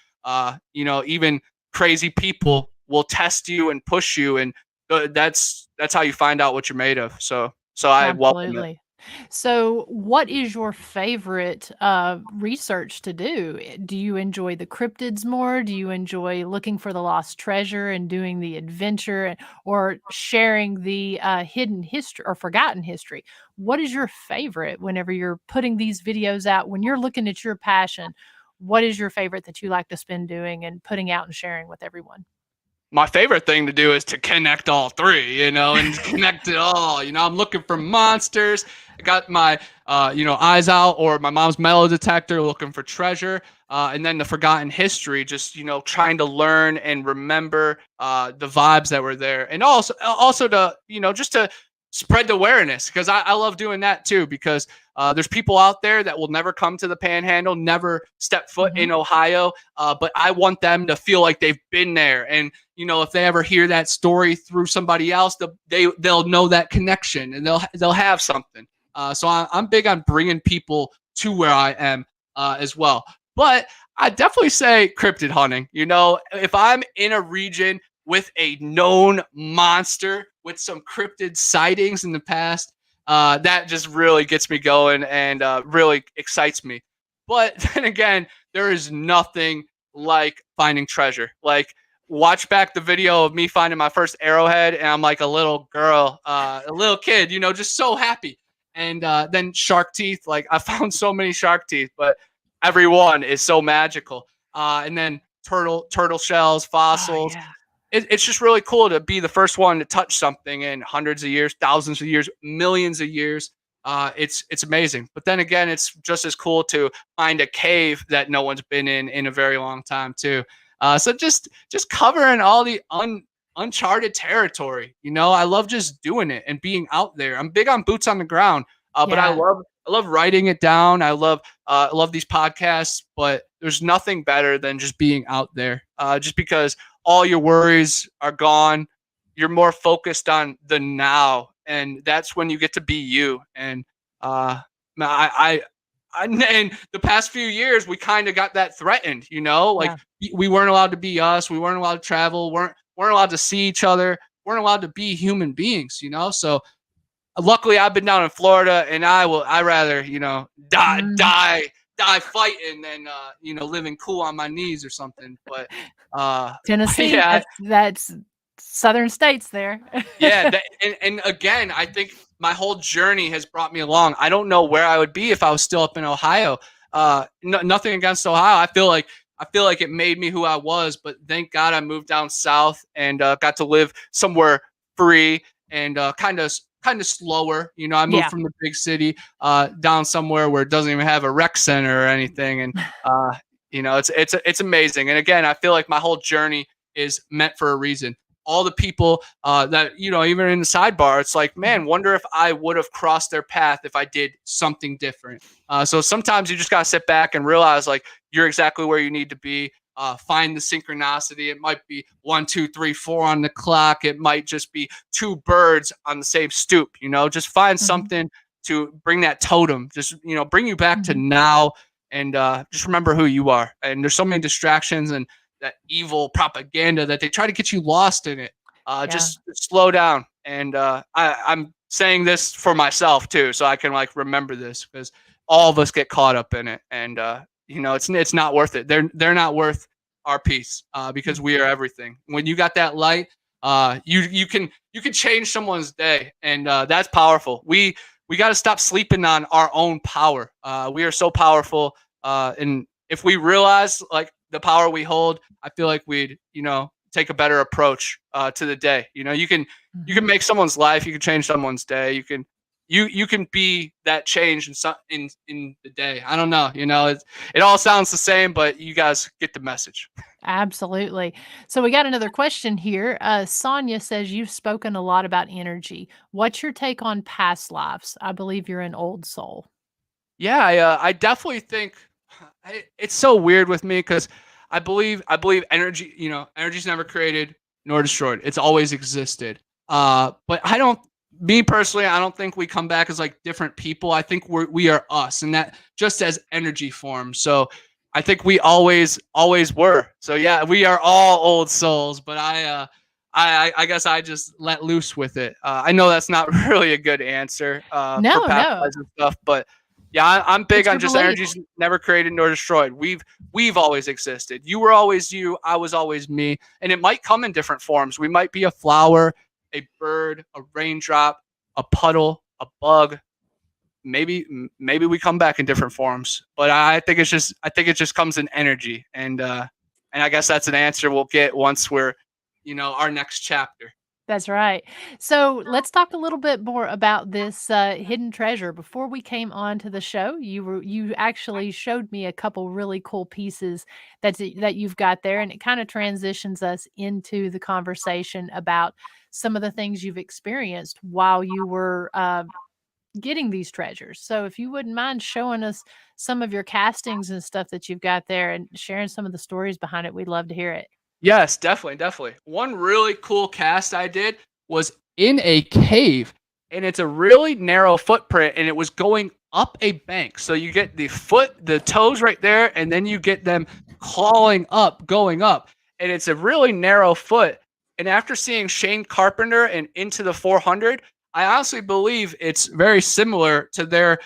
even crazy people will test you and push you, and that's how you find out what you're made of. So I welcome it. Absolutely. So, what is your favorite research to do? Do you enjoy the cryptids more? Do you enjoy looking for the lost treasure and doing the adventure, or sharing the hidden history or forgotten history? What is your favorite whenever you're putting these videos out? When you're looking at your passion, what is your favorite that you like to spend doing and putting out and sharing with everyone? My favorite thing to do is to connect all three, and connect it all. I'm looking for monsters. I got my, eyes out, or my mom's metal detector, looking for treasure. And then the forgotten history, just, trying to learn and remember the vibes that were there. And also to, just to spread the awareness, because I love doing that too, because there's people out there that will never come to the panhandle, never step foot Mhm. in Ohio. But I want them to feel like they've been there. And if they ever hear that story through somebody else, they'll know that connection, and they'll have something. So I'm big on bringing people to where I am as well. But I definitely say cryptid hunting. If I'm in a region with a known monster with some cryptid sightings in the past, that just really gets me going and really excites me. But then again, there is nothing like finding treasure. Like, watch back the video of me finding my first arrowhead, and I'm like a little girl, a little kid, just so happy. And then shark teeth, like I found so many shark teeth, but every one is so magical. And then turtle shells, Oh, fossils. yeah. It's just really cool to be the first one to touch something in hundreds of years, thousands of years, millions of years. It's amazing. But then again, it's just as cool to find a cave that no one's been in a very long time too. So just covering all the uncharted territory. I love just doing it and being out there. I'm big on boots on the ground, but I Yeah. love writing it down. I love these podcasts, but there's nothing better than just being out there. Just because all your worries are gone, you're more focused on the now, and that's when you get to be you. And in the past few years, we kind of got that threatened. Like Yeah. we weren't allowed to be us. We weren't allowed to travel. weren't allowed to see each other. Weren't allowed to be human beings. So luckily I've been down in Florida, and I rather die Mhm. die die fighting than living cool on my knees or something. But Tennessee, yeah, that's southern states there. yeah, and again, I think my whole journey has brought me along. I don't know where I would be if I was still up in Ohio. Nothing against Ohio. I feel like it made me who I was, but thank God I moved down south and got to live somewhere free and kind of slower. I moved Yeah. from the big city down somewhere where it doesn't even have a rec center or anything, and it's amazing. And again, I feel like my whole journey is meant for a reason. All the people that even in the sidebar, it's like, man, wonder if I would have crossed their path if I did something different. So sometimes you just gotta sit back and realize like you're exactly where you need to be. Find the synchronicity. It might be 1, 2, 3, 4 on the clock. It might just be two birds on the same stoop. Just find something to bring that totem. Just bring you back to now, and just remember who you are. And there's so many distractions and that evil propaganda that they try to get you lost in it. Just slow down. And I'm saying this for myself too, so I can like remember this, because all of us get caught up in it, and it's not worth it. They're not worth our peace, because we are everything. When you got that light, you can change someone's day, and that's powerful. We got to stop sleeping on our own power. We are so powerful, and if we realize like the power we hold, I feel like we'd take a better approach to the day. You can make someone's life, you can change someone's day, you can be that change in the day. I don't know, it all sounds the same, but you guys get the message. Absolutely. So we got another question here. Sonia says you've spoken a lot about energy. What's your take on past lives? I believe you're an old soul. Yeah, I definitely think it's so weird with me, because I believe energy. Energy's never created nor destroyed. It's always existed. But I don't. Me personally, I don't think we come back as like different people. I think we are us, and that just as energy forms. So I think we always were. So yeah, we are all old souls. But I guess I just let loose with it. I know that's not really a good answer for No, past no, lives and stuff, but yeah, I'm big it's on your just belief. energy's never created nor destroyed. We've always existed. You were always you. I was always me, and it might come in different forms. We might be a flower, a bird, a raindrop, a puddle, a bug. Maybe we come back in different forms, but I think it just comes in energy, and I guess that's an answer we'll get once we're our next chapter. That's right. So let's talk a little bit more about this hidden treasure. Before we came on to the show, you actually showed me a couple really cool pieces that you've got there, and it kind of transitions us into the conversation about some of the things you've experienced while you were getting these treasures. So if you wouldn't mind showing us some of your castings and stuff that you've got there and sharing some of the stories behind it, we'd love to hear it. Yes, definitely, definitely. One really cool cast I did was in a cave, and it's a really narrow footprint, and it was going up a bank. So you get the toes right there, and then you get them clawing up, going up, and it's a really narrow foot. And after seeing Shane Carpenter and Into the 400, I honestly believe it's very similar to their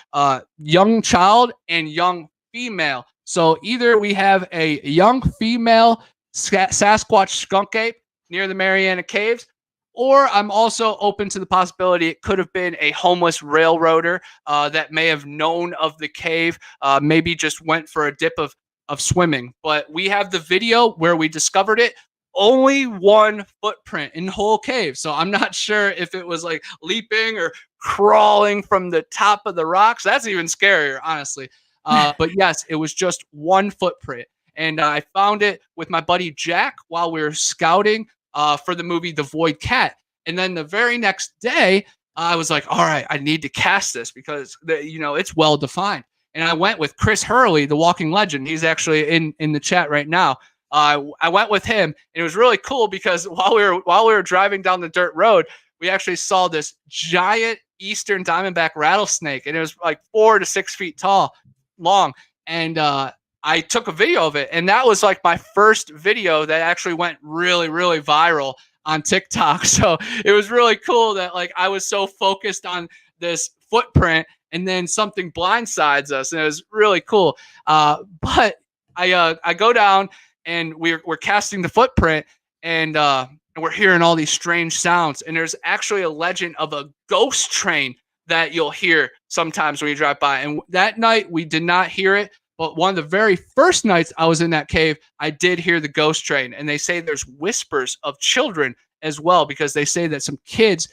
young child and young female. So either we have a young female Sasquatch skunk ape near the Mariana Caves, or I'm also open to the possibility it could have been a homeless railroader that may have known of the cave, maybe just went for a dip of swimming. But we have the video where we discovered it. Only one footprint in the whole cave. So I'm not sure if it was like leaping or crawling from the top of the rocks. That's even scarier, honestly. But yes, it was just one footprint. And I found it with my buddy Jack while we were scouting for the movie The Void Cat. And then the very next day, I was like, all right, I need to cast this because it's well defined. And I went with Chris Hurley, the walking legend. He's actually in the chat right now. I went with him, and it was really cool because while we were driving down the dirt road, we actually saw this giant eastern diamondback rattlesnake, and it was like 4 to 6 feet long. And I took a video of it, and that was like my first video that actually went really, really viral on TikTok. So it was really cool that like I was so focused on this footprint, and then something blindsides us, and it was really cool. But I go down, and we're casting the footprint, and we're hearing all these strange sounds, and there's actually a legend of a ghost train that you'll hear sometimes when you drive by. And that night we did not hear it, but one of the very first nights I was in that cave, I did hear the ghost train. And they say there's whispers of children as well, because they say that some kids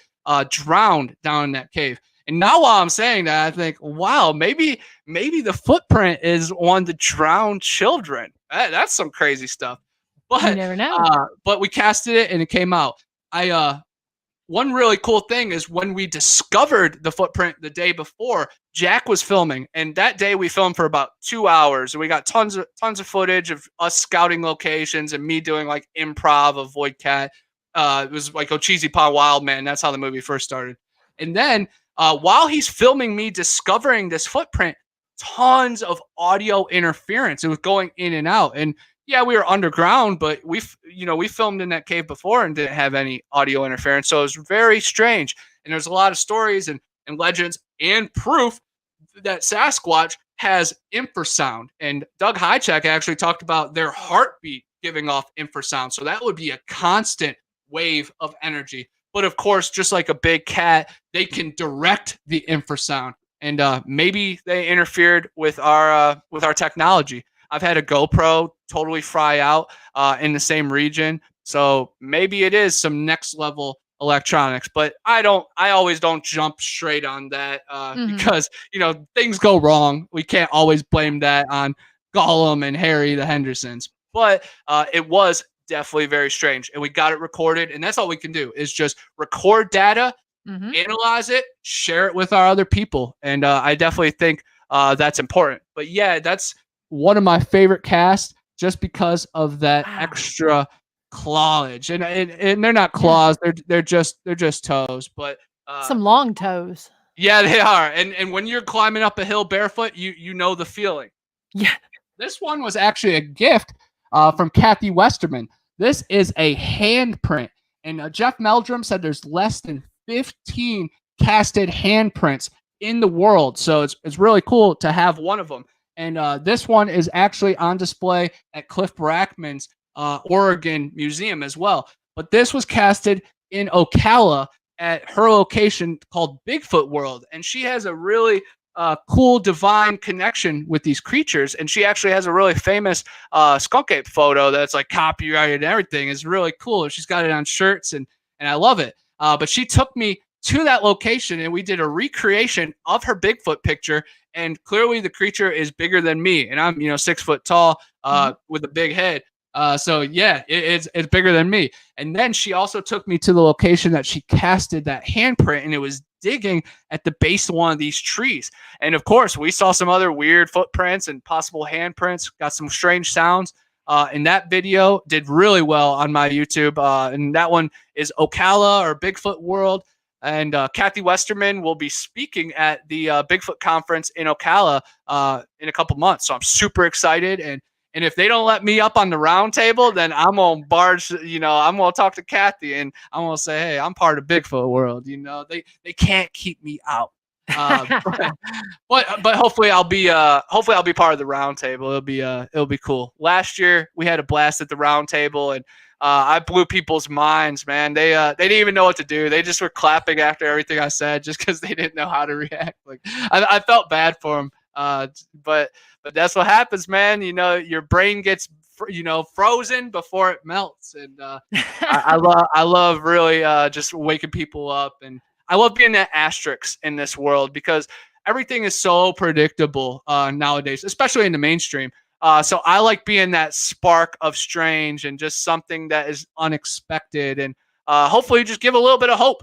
drowned down in that cave. And now while I'm saying that, I think, wow, maybe the footprint is one of the drowned children. That's some crazy stuff. You But never know. but we casted it and it came out. I One really cool thing is when we discovered the footprint the day before, Jack was filming, and that day we filmed for about 2 hours, and we got tons of footage of us scouting locations and me doing like improv of Void Cat. It was like Cheesy Pond Wild Man. That's how the movie first started. And then while he's filming me discovering this footprint, tons of audio interference. It was going in and out, and yeah, we were underground, but we filmed in that cave before and didn't have any audio interference. So it was very strange. And there's a lot of stories and legends and proof that Sasquatch has infrasound. And Doug Hychak actually talked about their heartbeat giving off infrasound. So that would be a constant wave of energy. But of course, just like a big cat, they can direct the infrasound. And maybe they interfered with our technology. I've had a GoPro totally fry out in the same region. So maybe it is some next level electronics, but I always don't jump straight on that because, things go wrong. We can't always blame that on Gollum and Harry the Hendersons, but it was definitely very strange, and we got it recorded, and that's all we can do is just record data, analyze it, share it with our other people. And I definitely think that's important. But yeah, that's one of my favorite casts just because of that extra clawage. And they're not claws, they're just toes, but some long toes. Yeah, they are. And when you're climbing up a hill barefoot, you know the feeling. Yeah. This one was actually a gift from Kathy Westerman. This is a handprint, and Jeff Meldrum said there's less than 15 casted handprints in the world. So it's really cool to have one of them. And this one is actually on display at Cliff Brackman's Oregon Museum as well. But this was casted in Ocala at her location called Bigfoot World. And she has a really cool divine connection with these creatures. And she actually has a really famous skunk ape photo that's like copyrighted and everything. It's really cool. She's got it on shirts, and I love it. But she took me to that location, and we did a recreation of her Bigfoot picture. And clearly the creature is bigger than me, and I'm 6 foot tall with a big head. So yeah, it's bigger than me. And then she also took me to the location that she casted that handprint, and it was digging at the base of one of these trees. And of course, we saw some other weird footprints and possible handprints, got some strange sounds. And that video did really well on my YouTube. And that one is Ocala or Bigfoot World. And Kathy Westerman will be speaking at the Bigfoot conference in Ocala in a couple months. So I'm super excited. And if they don't let me up on the round table, then I'm going to barge, I'm going to talk to Kathy, and I'm going to say, hey, I'm part of Bigfoot World. They can't keep me out. But hopefully I'll be part of the round table. It'll be cool. Last year we had a blast at the round table, and I blew people's minds, man. They didn't even know what to do. They just were clapping after everything I said, just because they didn't know how to react. Like I felt bad for them, but that's what happens, man. Your brain gets frozen before it melts, and I love really just waking people up, and I love being that asterisk in this world because everything is so predictable nowadays, especially in the mainstream. So I like being that spark of strange and just something that is unexpected, and hopefully just give a little bit of hope.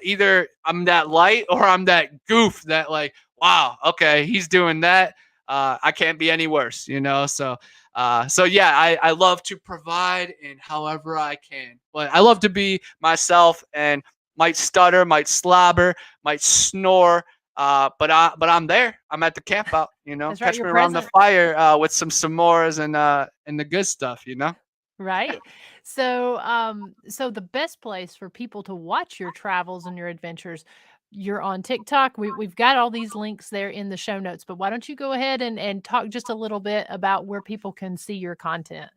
Either I'm that light or I'm that goof that like, wow, okay, he's doing that. I can't be any worse, So yeah, I love to provide in however I can, but I love to be myself and might stutter, might slobber, might snore. But I'm there. I'm at the camp out, That's right, catch you're me around the present. fire with some s'mores and the good stuff, Right. So, so the best place for people to watch your travels and your adventures, you're on TikTok. We've got all these links there in the show notes, but why don't you go ahead and talk just a little bit about where people can see your content?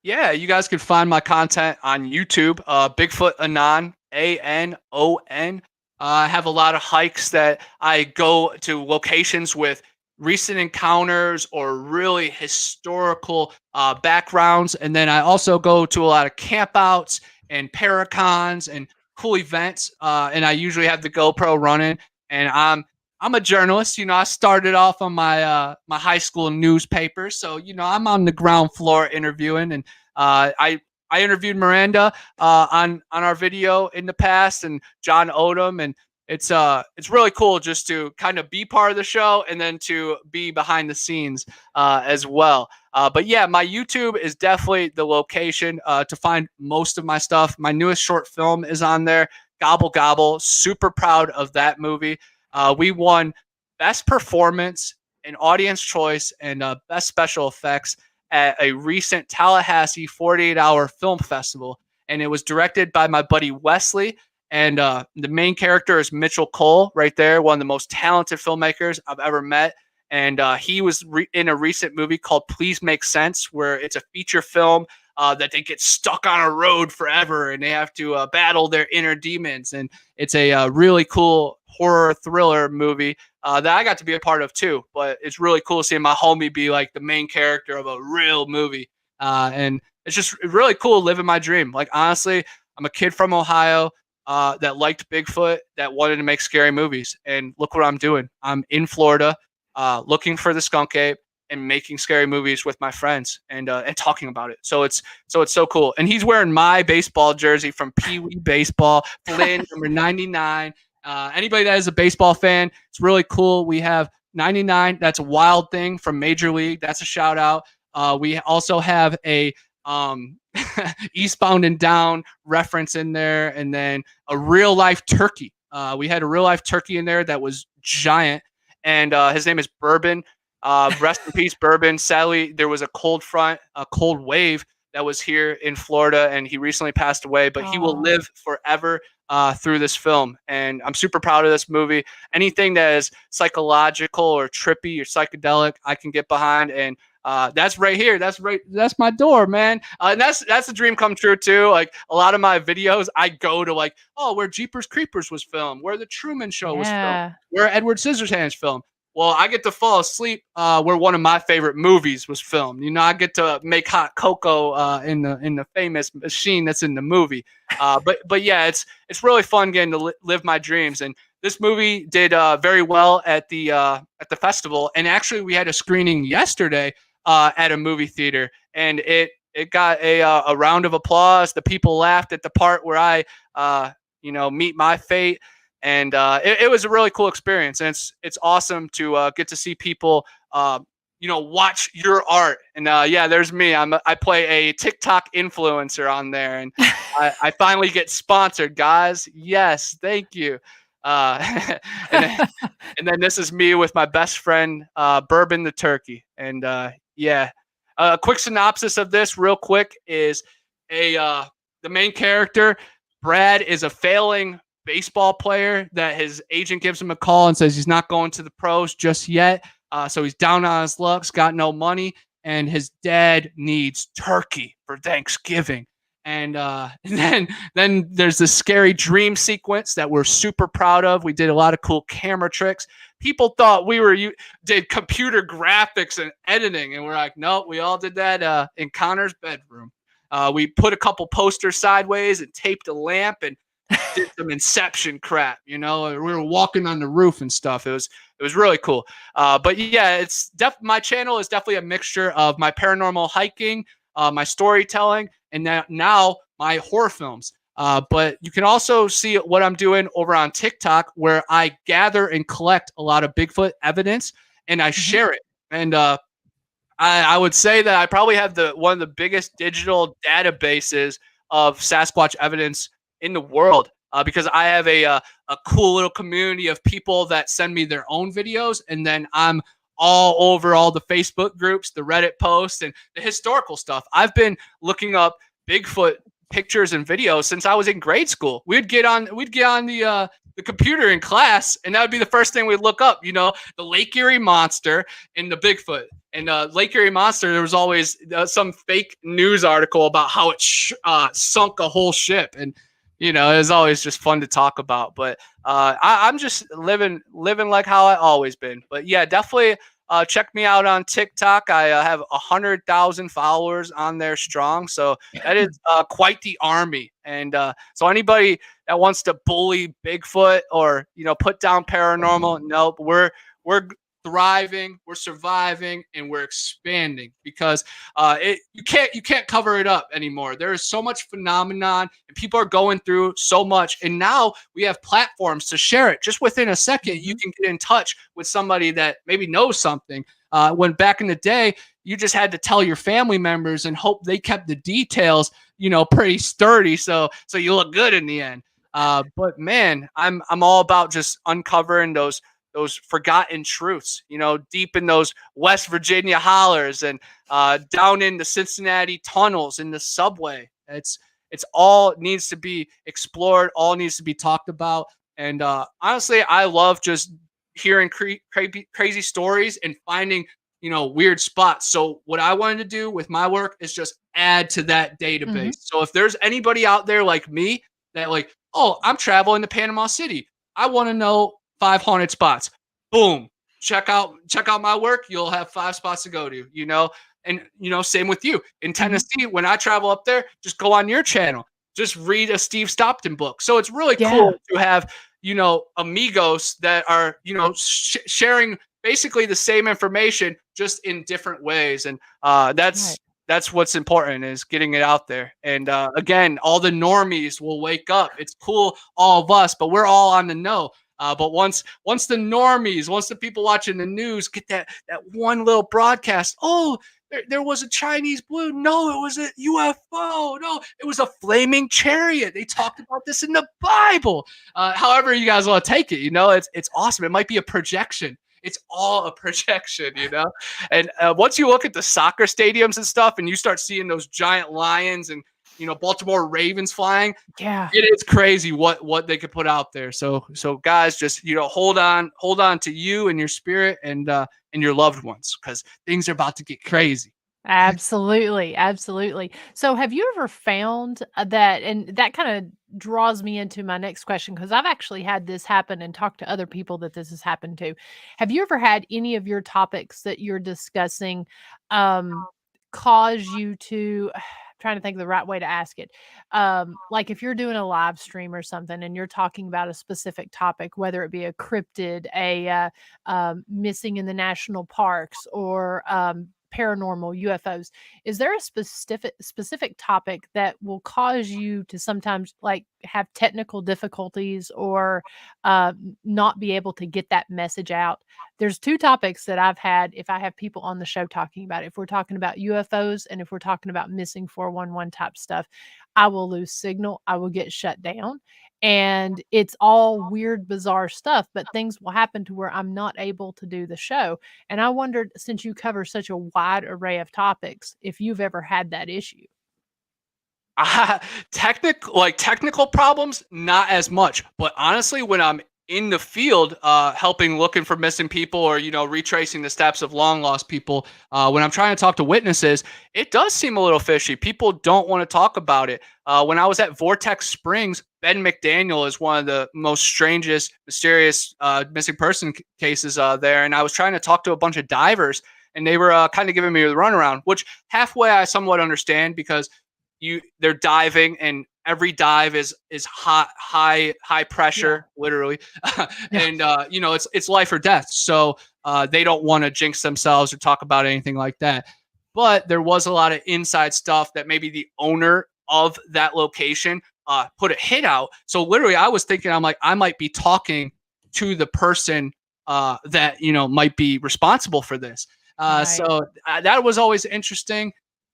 Yeah, you guys can find my content on YouTube, Bigfoot Anon, Anon. I have a lot of hikes that I go to locations with recent encounters or really historical backgrounds. And then I also go to a lot of campouts and paracons and cool events. And I usually have the GoPro running. And I'm a journalist. I started off on my high school newspaper, so I'm on the ground floor interviewing, and I interviewed Miranda on our video in the past, and John Odom, and it's really cool just to kind of be part of the show and then to be behind the scenes as well. But yeah, my YouTube is definitely the location to find most of my stuff. My newest short film is on there, Gobble Gobble. Super proud of that movie. We won Best Performance and Audience Choice and Best Special Effects at a recent Tallahassee 48-hour film festival. And it was directed by my buddy Wesley. And the main character is Mitchell Cole, right there, one of the most talented filmmakers I've ever met. And he was in a recent movie called Please Make Sense, where it's a feature film that they get stuck on a road forever and they have to battle their inner demons. And it's a really cool horror thriller movie that I got to be a part of too. But it's really cool seeing my homie be like the main character of a real movie. And it's just really cool living my dream. Like, honestly, I'm a kid from Ohio that liked Bigfoot, that wanted to make scary movies. And look what I'm doing. I'm in Florida looking for the skunk ape and making scary movies with my friends and talking about it. So it's so cool. And he's wearing my baseball jersey from Pee Wee Baseball, Flynn, number 99. Anybody that is a baseball fan, it's really cool. We have 99. That's a Wild Thing from Major League. That's a shout out. We also have a Eastbound and Down reference in there, and then a real life turkey. We had a real life turkey in there that was giant, and his name is Bourbon. Rest in peace, Bourbon. Sadly, there was a cold front, a cold wave that was here in Florida, and he recently passed away, but he will live forever through this film. And I'm super proud of this movie. Anything that is psychological or trippy or psychedelic, I can get behind. And that's right here. That's my door, man. And that's a dream come true too. Like, a lot of my videos, I go to like, oh, where Jeepers Creepers was filmed, where the Truman Show was filmed, where Edward Scissorhands filmed. Well, I get to fall asleep where one of my favorite movies was filmed. I get to make hot cocoa in the famous machine that's in the movie. But yeah, it's really fun getting to live my dreams. And this movie did very well at the festival. And actually, we had a screening yesterday at a movie theater, and it got a round of applause. The people laughed at the part where I meet my fate. And it was a really cool experience, and it's awesome to get to see people, watch your art. And yeah, there's me. I play a TikTok influencer on there, and I finally get sponsored, guys. Yes, thank you. and, then this is me with my best friend, Bourbon the turkey. And yeah, a quick synopsis of this, real quick, is the main character, Brad, is a failing baseball player that his agent gives him a call and says he's not going to the pros just yet. So he's down on his luck, got no money, and his dad needs turkey for Thanksgiving. And then there's this scary dream sequence that we're super proud of. We did a lot of cool camera tricks. People thought we did computer graphics and editing, and we're like, nope, we all did that in Connor's bedroom. We put a couple posters sideways and taped a lamp and did some Inception crap. We were walking on the roof and stuff. It was really cool. But yeah, my channel is definitely a mixture of my paranormal hiking, my storytelling, and now my horror films. But you can also see what I'm doing over on TikTok, where I gather and collect a lot of Bigfoot evidence and I share it. And I would say that I probably have one of the biggest digital databases of Sasquatch evidence in the world, because I have a cool little community of people that send me their own videos, and then I'm all over all the Facebook groups, the Reddit posts, and the historical stuff. I've been looking up Bigfoot pictures and videos since I was in grade school. We'd get on the the computer in class, and that would be the first thing we'd look up. The Lake Erie monster and the Bigfoot. And Lake Erie monster, there was always some fake news article about how it sunk a whole ship, and it was always just fun to talk about. But I'm just living like how I always been. But yeah, definitely check me out on TikTok. I have 100,000 followers on there strong. So that is quite the army. And so anybody that wants to bully Bigfoot or, put down paranormal, nope, we're thriving, we're surviving, and we're expanding because you can't cover it up anymore. There is so much phenomenon, and people are going through so much, and now we have platforms to share it. Just within a second, you can get in touch with somebody that maybe knows something. When back in the day, you just had to tell your family members and hope they kept the details, pretty sturdy, so you look good in the end. But man, I'm all about just uncovering those forgotten truths, deep in those West Virginia hollers and down in the Cincinnati tunnels, in the subway. It's all needs to be explored, all needs to be talked about. And honestly, I love just hearing crazy stories and finding, weird spots. So what I wanted to do with my work is just add to that database. Mm-hmm. So if there's anybody out there like me that oh, I'm traveling to Panama City, I want to know 5 haunted spots. Boom. Check out my work. You'll have 5 spots to go to, and, same with you in Tennessee. When I travel up there, just go on your channel, just read a Steve Stockton book. So it's really cool to have, amigos that are, sharing basically the same information, just in different ways. And that's what's important, is getting it out there. And again, all the normies will wake up. It's cool, all of us, but we're all on the know. But once the normies, once the people watching the news get that one little broadcast, oh, there was a Chinese balloon. No, it was a UFO. No, it was a flaming chariot. They talked about this in the Bible. However you guys want to take it, it's awesome. It might be a projection. It's all a projection, And once you look at the soccer stadiums and stuff, and you start seeing those giant lions and Baltimore Ravens flying, it is crazy what they could put out there. So guys, just hold on to you and your spirit and your loved ones, because things are about to get crazy. Absolutely. So have you ever found that, and that kind of draws me into my next question, because I've actually had this happen and talked to other people that this has happened to. Have you ever had any of your topics that you're discussing cause you to trying to think of the right way to ask it. Like if you're doing a live stream or something and you're talking about a specific topic, whether it be a cryptid, missing in the national parks, or paranormal, UFOs, is there a specific topic that will cause you to sometimes have technical difficulties or not be able to get that message out? There's 2 topics that I've had if I have people on the show talking about it. If we're talking about UFOs and if we're talking about missing 411 type stuff, I will lose signal. I will get shut down. And it's all weird, bizarre stuff, but things will happen to where I'm not able to do the show. And I wondered, since you cover such a wide array of topics, if you've ever had that issue. Technical problems, not as much. But honestly, when I'm in the field, looking for missing people, or retracing the steps of long lost people, when I'm trying to talk to witnesses, it does seem a little fishy. People don't want to talk about it. When I was at Vortex Springs, Ben McDaniel is one of the most strangest, mysterious missing person cases there, and I was trying to talk to a bunch of divers, and they were kind of giving me the runaround, which halfway I somewhat understand, because they're diving, and every dive is high pressure, literally. And it's life or death. So they don't want to jinx themselves or talk about anything like that. But there was a lot of inside stuff that maybe the owner of that location put a hit out. So literally I was thinking, I'm like, I might be talking to the person that might be responsible for this. So that was always interesting.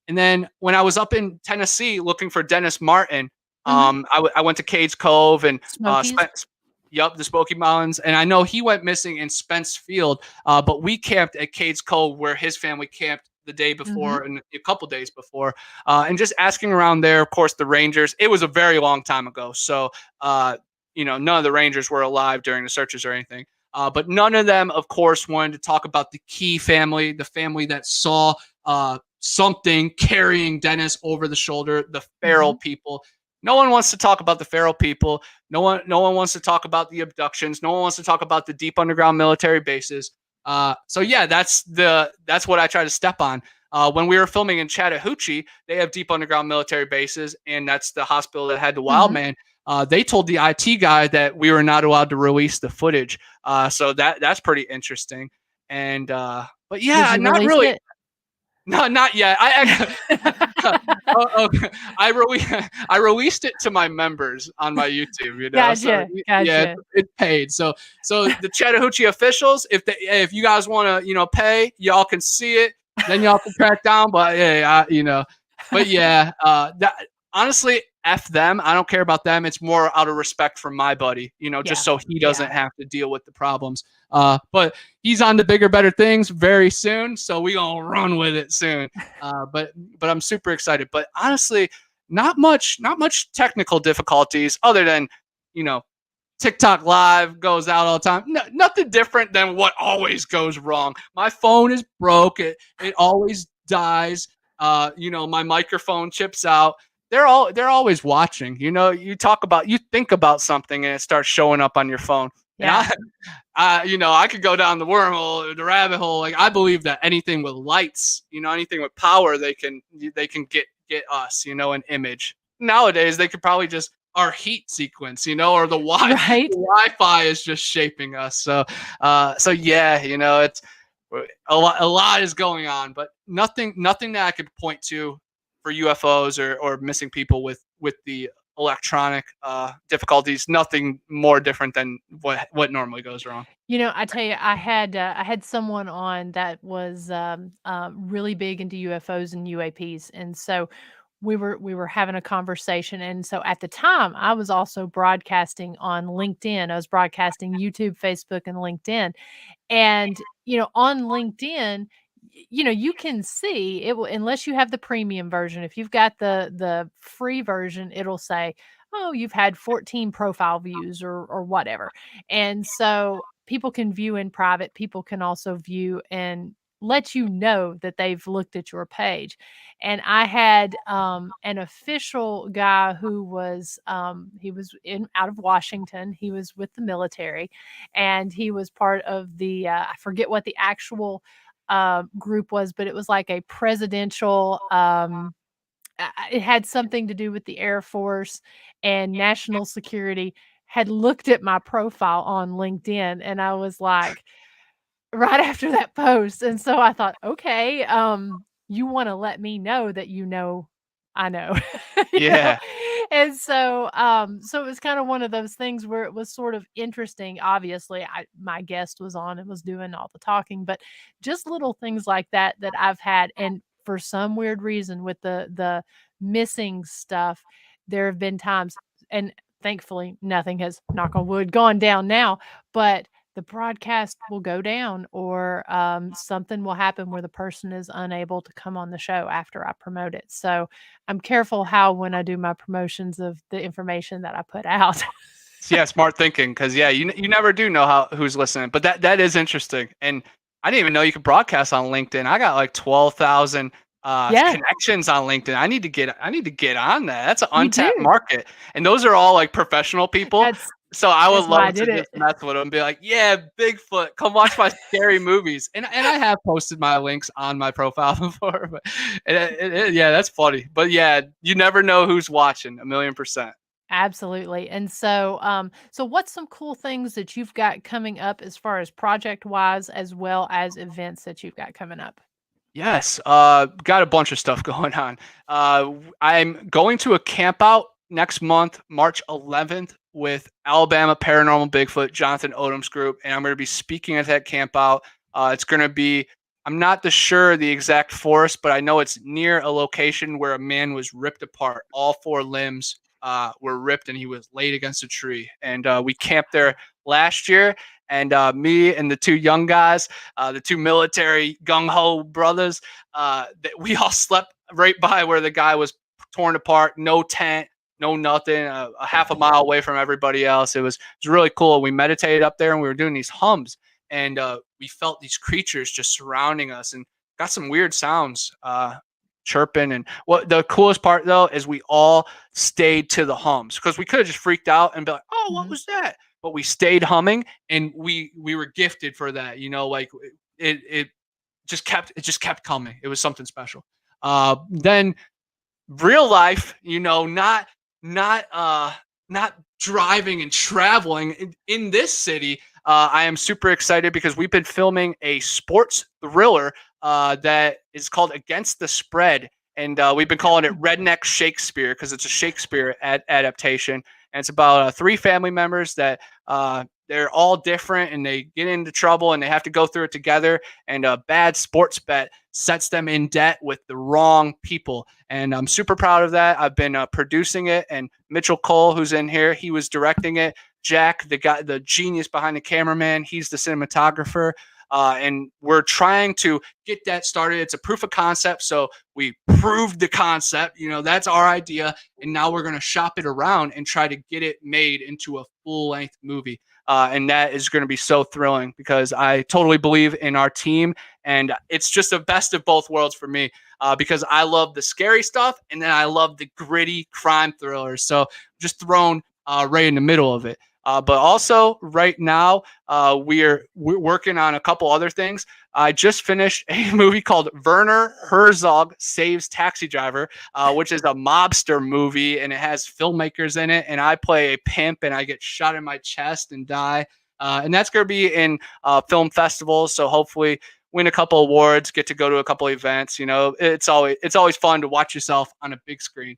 And then when I was up in Tennessee looking for Dennis Martin, I went to Cades Cove and the Smoky Mountains, and I know he went missing in Spence Field, but we camped at Cades Cove, where his family camped the day before and a couple days before, and just asking around there. Of course, the Rangers. It was a very long time ago, so none of the Rangers were alive during the searches or anything. But none of them, of course, wanted to talk about the Key family, the family that saw something carrying Dennis over the shoulder, the feral people. No one wants to talk about the feral people. No one wants to talk about the abductions. No one wants to talk about the deep underground military bases. So yeah, that's what I try to step on. When we were filming in Chattahoochee, they have deep underground military bases, and that's the hospital that had the wild man. They told the IT guy that we were not allowed to release the footage. So that's pretty interesting. And but yeah, Did you not release really. it? No, not yet. I released it to my members on my YouTube. So Gotcha. yeah, Gotcha. it paid. So the Chattahoochee officials, if you guys want to pay, y'all can see it. Then y'all can crack down. But yeah, but yeah, honestly, F them. I don't care about them. It's more out of respect for my buddy, just Yeah. so he Yeah. doesn't have to deal with the problems. But he's on to bigger, better things very soon. So we gonna run with it soon. But I'm super excited. But honestly, not much technical difficulties other than, TikTok live goes out all the time. No, nothing different than what always goes wrong. My phone is broke. It always dies. My microphone chips out. They're always watching. You think about something and it starts showing up on your phone. Yeah. And I could go down the wormhole, the rabbit hole. Like, I believe that anything with lights, anything with power, they can get us, an image. Nowadays, they could probably just our heat sequence, or the Right. Wi-Fi is just shaping us. So yeah, it's a lot is going on, but nothing that I could point to for UFOs or missing people with the electronic difficulties. Nothing more different than what normally goes wrong. I tell you, I had someone on that was really big into UFOs and UAPs, and so we were having a conversation. And so at the time, I was also broadcasting on LinkedIn. I was broadcasting YouTube, Facebook, and LinkedIn. And, on LinkedIn, you can see it will, unless you have the premium version. If you've got the free version, it'll say, "Oh, you've had 14 profile views," or whatever. And so people can view in private. People can also view and let you know that they've looked at your page. And I had an official guy who was he was in out of Washington. He was with the military, and he was part of the I forget what the actual group was, but it was like a presidential. It had something to do with the Air Force and national security. Had looked at my profile on LinkedIn, and I was like, right after that post, and so I thought, "Okay, you wanna let me know that I know." You know? Yeah. And so it was kinda one of those things where it was sort of interesting. Obviously, my guest was on and was doing all the talking, but just little things like that I've had, and for some weird reason with the missing stuff, there have been times, and thankfully, nothing has, knock on wood, gone down now, but the broadcast will go down, or something will happen where the person is unable to come on the show after I promote it. So I'm careful how when I do my promotions of the information that I put out. Yeah, smart thinking. Because yeah, you never do know who's listening, but that is interesting. And I didn't even know you could broadcast on LinkedIn. I got like 12,000 Yeah, connections on LinkedIn. I need to get on that. That's an you untapped do. market, and those are all like professional people. That's So I would that's why I love to did it. just mess with them and be like, "Yeah, Bigfoot, come watch my scary movies." And I have posted my links on my profile before, but yeah, that's funny. But yeah, you never know who's watching. 1,000,000%. Absolutely. And so what's some cool things that you've got coming up as far as project wise, as well as events that you've got coming up? Yes, got a bunch of stuff going on. I'm going to a camp out next month, March 11th, with Alabama Paranormal Bigfoot, Jonathan Odom's group, and I'm going to be speaking at that camp out. It's going to be, I'm not sure the exact forest, but I know it's near a location where a man was ripped apart. All four limbs were ripped, and he was laid against a tree. And we camped there last year, and me and the two young guys, the two military gung ho brothers, that we all slept right by where the guy was torn apart. No tent, no nothing, a half a mile away from everybody else. It was really cool. We meditated up there and we were doing these hums, and we felt these creatures just surrounding us and got some weird sounds. Chirping. And what the coolest part though is we all stayed to the hums, because we could have just freaked out and be like, oh, what Mhm. was that? But we stayed humming, and we were gifted for that, like it just kept coming. It was something special. Then real life, not driving and traveling in this city. I am super excited because we've been filming a sports thriller that is called Against the Spread, and we've been calling it Redneck Shakespeare because it's a Shakespeare adaptation, and it's about three family members that they're all different and they get into trouble and they have to go through it together. And a bad sports bet sets them in debt with the wrong people. And I'm super proud of that. I've been producing it, and Mitchell Cole, who's in here, he was directing it. Jack, the guy, the genius behind the cameraman, he's the cinematographer. And we're trying to get that started. It's a proof of concept. So we proved the concept, that's our idea. And now we're going to shop it around and try to get it made into a full length movie. And that is going to be so thrilling because I totally believe in our team. And it's just the best of both worlds for me because I love the scary stuff and then I love the gritty crime thrillers. So just thrown right in the middle of it. But also right now, we're working on a couple other things. I just finished a movie called Werner Herzog Saves Taxi Driver, which is a mobster movie, and it has filmmakers in it. And I play a pimp, and I get shot in my chest and die. And that's going to be in film festivals. So hopefully win a couple awards, get to go to a couple events. It's always fun to watch yourself on a big screen.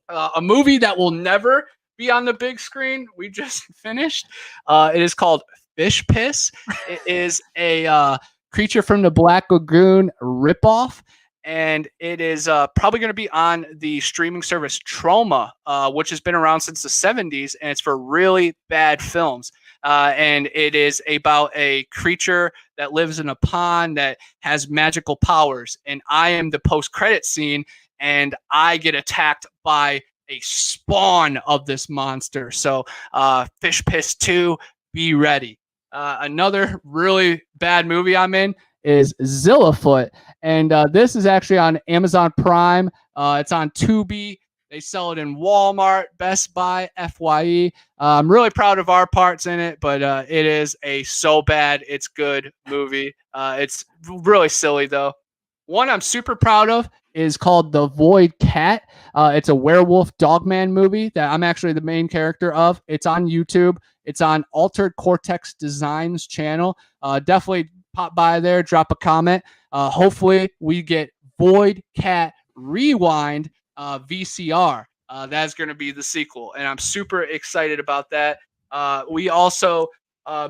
A movie that will never be on the big screen. We just finished. It is called Fish Piss. It is a Creature from the Black Lagoon ripoff, and it is probably going to be on the streaming service Troma, which has been around since the 70s, and it's for really bad films. And it is about a creature that lives in a pond that has magical powers. And I am the post-credit scene, and I get attacked by a spawn of this monster. So, Fish Piss 2, be ready. Another really bad movie I'm in is Zillafoot, and this is actually on Amazon Prime. It's on Tubi. They sell it in Walmart, Best Buy, FYE. I'm really proud of our parts in it, but it is a so bad it's good movie. It's really silly though. One I'm super proud of is called The Void Cat. It's a werewolf dogman movie that I'm actually the main character of. It's on YouTube. It's on Altered Cortex Designs channel. Definitely pop by there, drop a comment. Hopefully we get Void Cat Rewind VCR. That's going to be the sequel, and I'm super excited about that. We also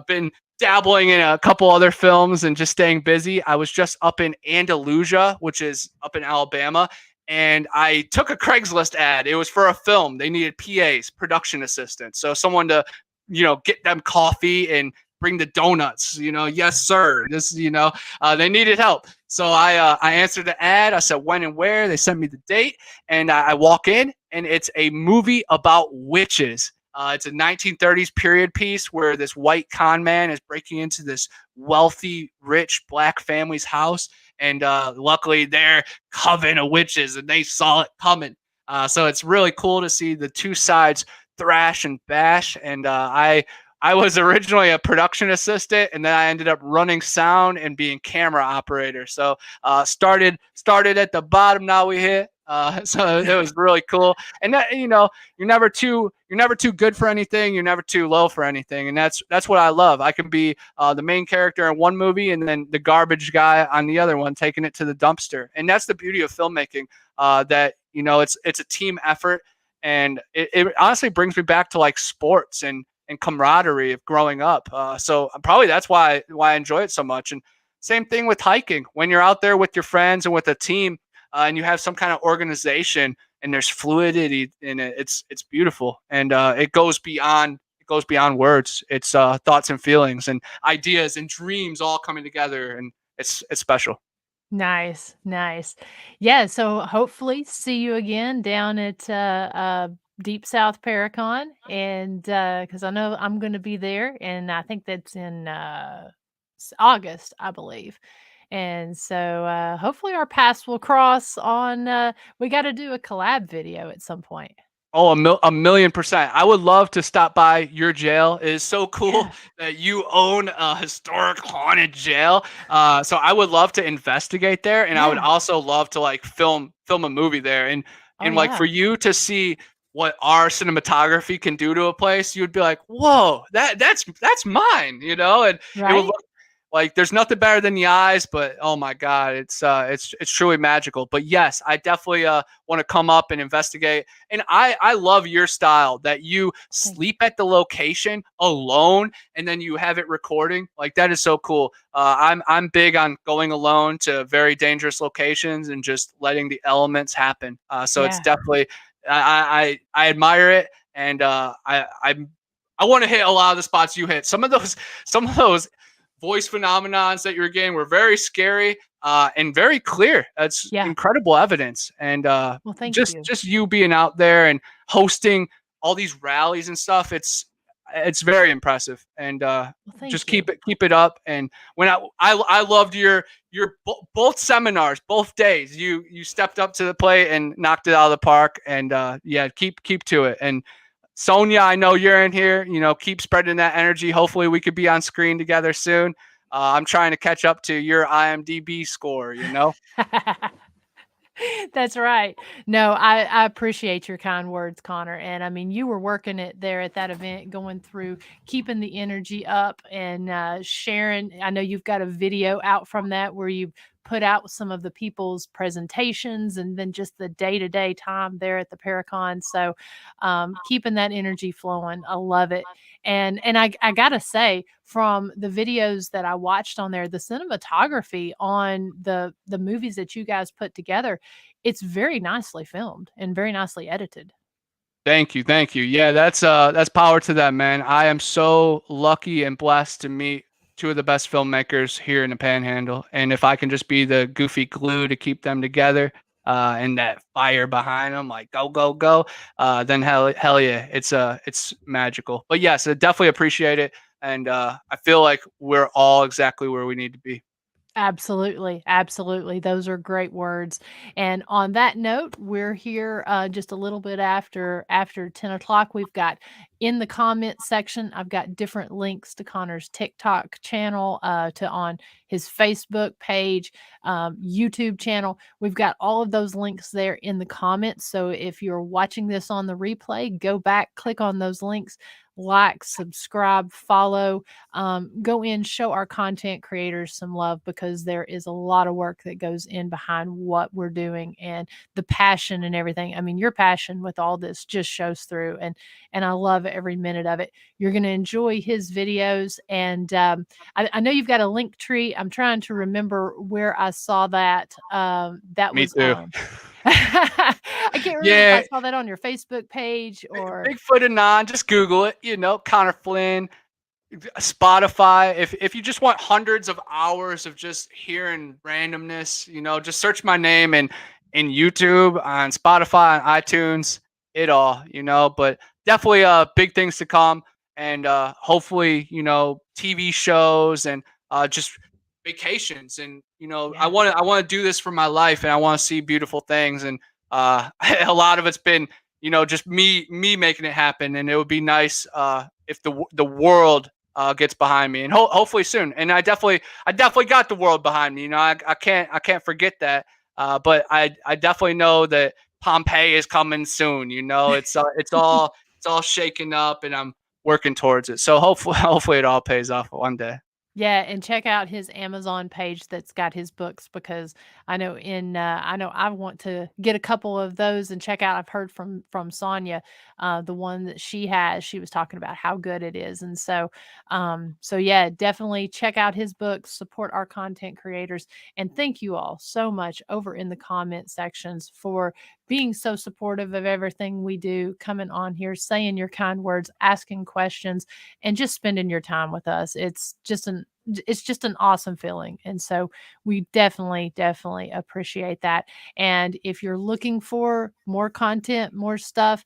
been dabbling in a couple other films and just staying busy. I was just up in Andalusia, which is up in Alabama, and I took a Craigslist ad. It was for a film. They needed PAs, production assistants, so someone to, get them coffee and bring the donuts. Yes, sir. They needed help. So I answered the ad. I said when and where. They sent me the date, and I walk in, and it's a movie about witches. It's a 1930s period piece where this white con man is breaking into this wealthy, rich black family's house. And luckily, they're coven of witches and they saw it coming. So it's really cool to see the two sides thrash and bash. And I was originally a production assistant, and then I ended up running sound and being camera operator. So started at the bottom. Now we hit. So it was really cool. And that, you're never too good for anything. You're never too low for anything, and that's what I love. I can be the main character in one movie and then the garbage guy on the other one, taking it to the dumpster. And that's the beauty of filmmaking. That it's a team effort, and it honestly brings me back to like sports and camaraderie of growing up. So probably that's why I enjoy it so much. And same thing with hiking. When you're out there with your friends and with a team, and you have some kind of organization and there's fluidity in it, it's beautiful. And it goes beyond words. It's thoughts and feelings and ideas and dreams all coming together, and it's special. Nice, nice. Yeah, so hopefully see you again down at Deep South Paracon, and because I know I'm going to be there, and I think that's in August, I believe. And so hopefully our paths will cross on. We got to do a collab video at some point. Oh, a million percent. I would love to stop by your jail. It is so cool Yeah, that you own a historic haunted jail. So I would love to investigate there, and I would yeah. also love to like film a movie there. Oh And like yeah. for you to see what our cinematography can do to a place, you would be like, "Whoa, that's mine," you know? And it would Right. look like there's nothing better than the eyes, but oh my god, it's truly magical. But yes, I definitely want to come up and investigate. And I love your style that you Thank you. sleep at the location alone and then you have it recording. Like that is so cool. I'm big on going alone to very dangerous locations and just letting the elements happen. So it's Yeah. definitely I admire it, and I want to hit a lot of the spots you hit. Some of those voice phenomenons that you were getting were very scary and very clear. That's Yeah. incredible evidence. And Well, thank just you. just you being out there and hosting all these rallies and stuff, it's very impressive. And Well, just thank you. keep it up. And when I loved your both seminars, both days, you stepped up to the plate and knocked it out of the park. And yeah, keep to it. And Sonia, I know you're in here. You know, keep spreading that energy. Hopefully, we could be on screen together soon. I'm trying to catch up to your IMDb score. You know, That's right. No, I appreciate your kind words, Connor. And I mean, you were working it there at that event, going through, keeping the energy up and sharing. I know you've got a video out from that where you put out some of the people's presentations and then just the day to day time there at the Paracon. So keeping that energy flowing, I love it. And I gotta say, from the videos that I watched on there, the cinematography on the movies that you guys put together, it's very nicely filmed and very nicely edited. thank you. Yeah, that's power to them, man. I am so lucky and blessed to meet two of the best filmmakers here in the Panhandle, and if I can just be the goofy glue to keep them together, and that fire behind them, like go go go, then hell yeah, it's magical. But yes, I definitely appreciate it, and I feel like we're all exactly where we need to be. Absolutely, absolutely. Those are great words. And on that note, we're here just a little bit after 10 o'clock. We've got in the comment section. I've got different links to Connor's TikTok channel, to on his Facebook page, YouTube channel. We've got all of those links there in the comments. So if you're watching this on the replay, go back, click on those links, like, subscribe, follow, go in, show our content creators some love because there is a lot of work that goes in behind what we're doing and the passion and everything. I mean, your passion with all this just shows through, and I love every minute of it. You're going to enjoy his videos, and I know you've got a link tree. I'm trying to remember where I saw that. That Me was too. on. I can't remember if I Yeah, saw that on your Facebook page or Bigfoot Anon. Just Google it. You know, Connor Flynn. Spotify. If you just want hundreds of hours of just hearing randomness, you know, just search my name and in YouTube, on Spotify, on iTunes, it all, you know. But definitely big things to come, and hopefully, you know, TV shows and just vacations. And you know, yeah. I want to do this for my life, and I want to see beautiful things. And a lot of it's been, you know, just me making it happen. And it would be nice if the world gets behind me, and hopefully soon. And I definitely got the world behind me. You know, I can't forget that. But I definitely know that Pompeii is coming soon. You know, it's all shaking up, and I'm working towards it. So hopefully hopefully it all pays off one day. Yeah, and check out his Amazon page that's got his books because I know I want to get a couple of those and check out. I've heard from Sonia, the one that she has. She was talking about how good it is, and so yeah, definitely check out his books. Support our content creators, and thank you all so much over in the comment sections for being so supportive of everything we do, coming on here, saying your kind words, asking questions, and just spending your time with us. It's just it's just an awesome feeling. And so we definitely appreciate that. And if you're looking for more content, more stuff,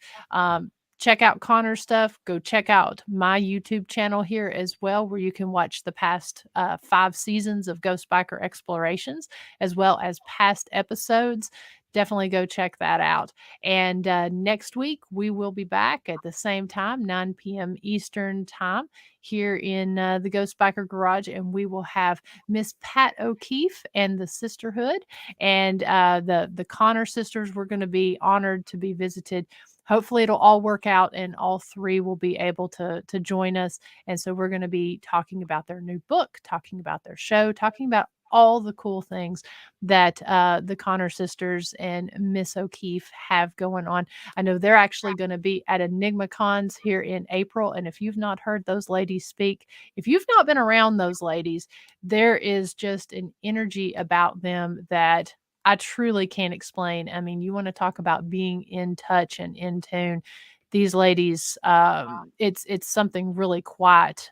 check out Connor's stuff. Go check out my YouTube channel here as well, where you can watch the past 5 seasons of Ghost Biker Explorations, as well as past episodes. Definitely go check that out. And next week, we will be back at the same time, 9 p.m. Eastern Time, here in the Ghost Biker Garage. And we will have Miss Pat O'Keefe and the Sisterhood. And the Connor sisters, we're going to be honored to be visited. Hopefully it'll all work out and all 3 will be able to join us. And so we're going to be talking about their new book, talking about their show, talking about all the cool things that the Connor sisters and Miss O'Keefe have going on. I know they're actually going to be at Enigma Cons here in April. And if you've not heard those ladies speak, if you've not been around those ladies, there is just an energy about them that I truly can't explain. I mean, you want to talk about being in touch and in tune. These ladies, it's something really quite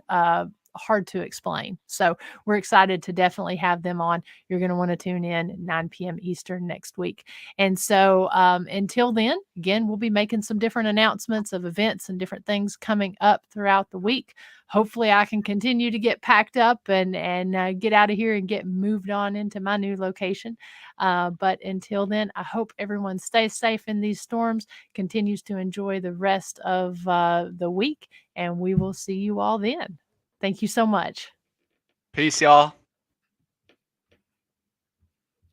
hard to explain. So we're excited to definitely have them on. You're going to want to tune in 9 p.m. Eastern next week. And so until then, again, we'll be making some different announcements of events and different things coming up throughout the week. Hopefully I can continue to get packed up and get out of here and get moved on into my new location. But until then, I hope everyone stays safe in these storms, continues to enjoy the rest of the week, and we will see you all then. Thank you so much. Peace, y'all.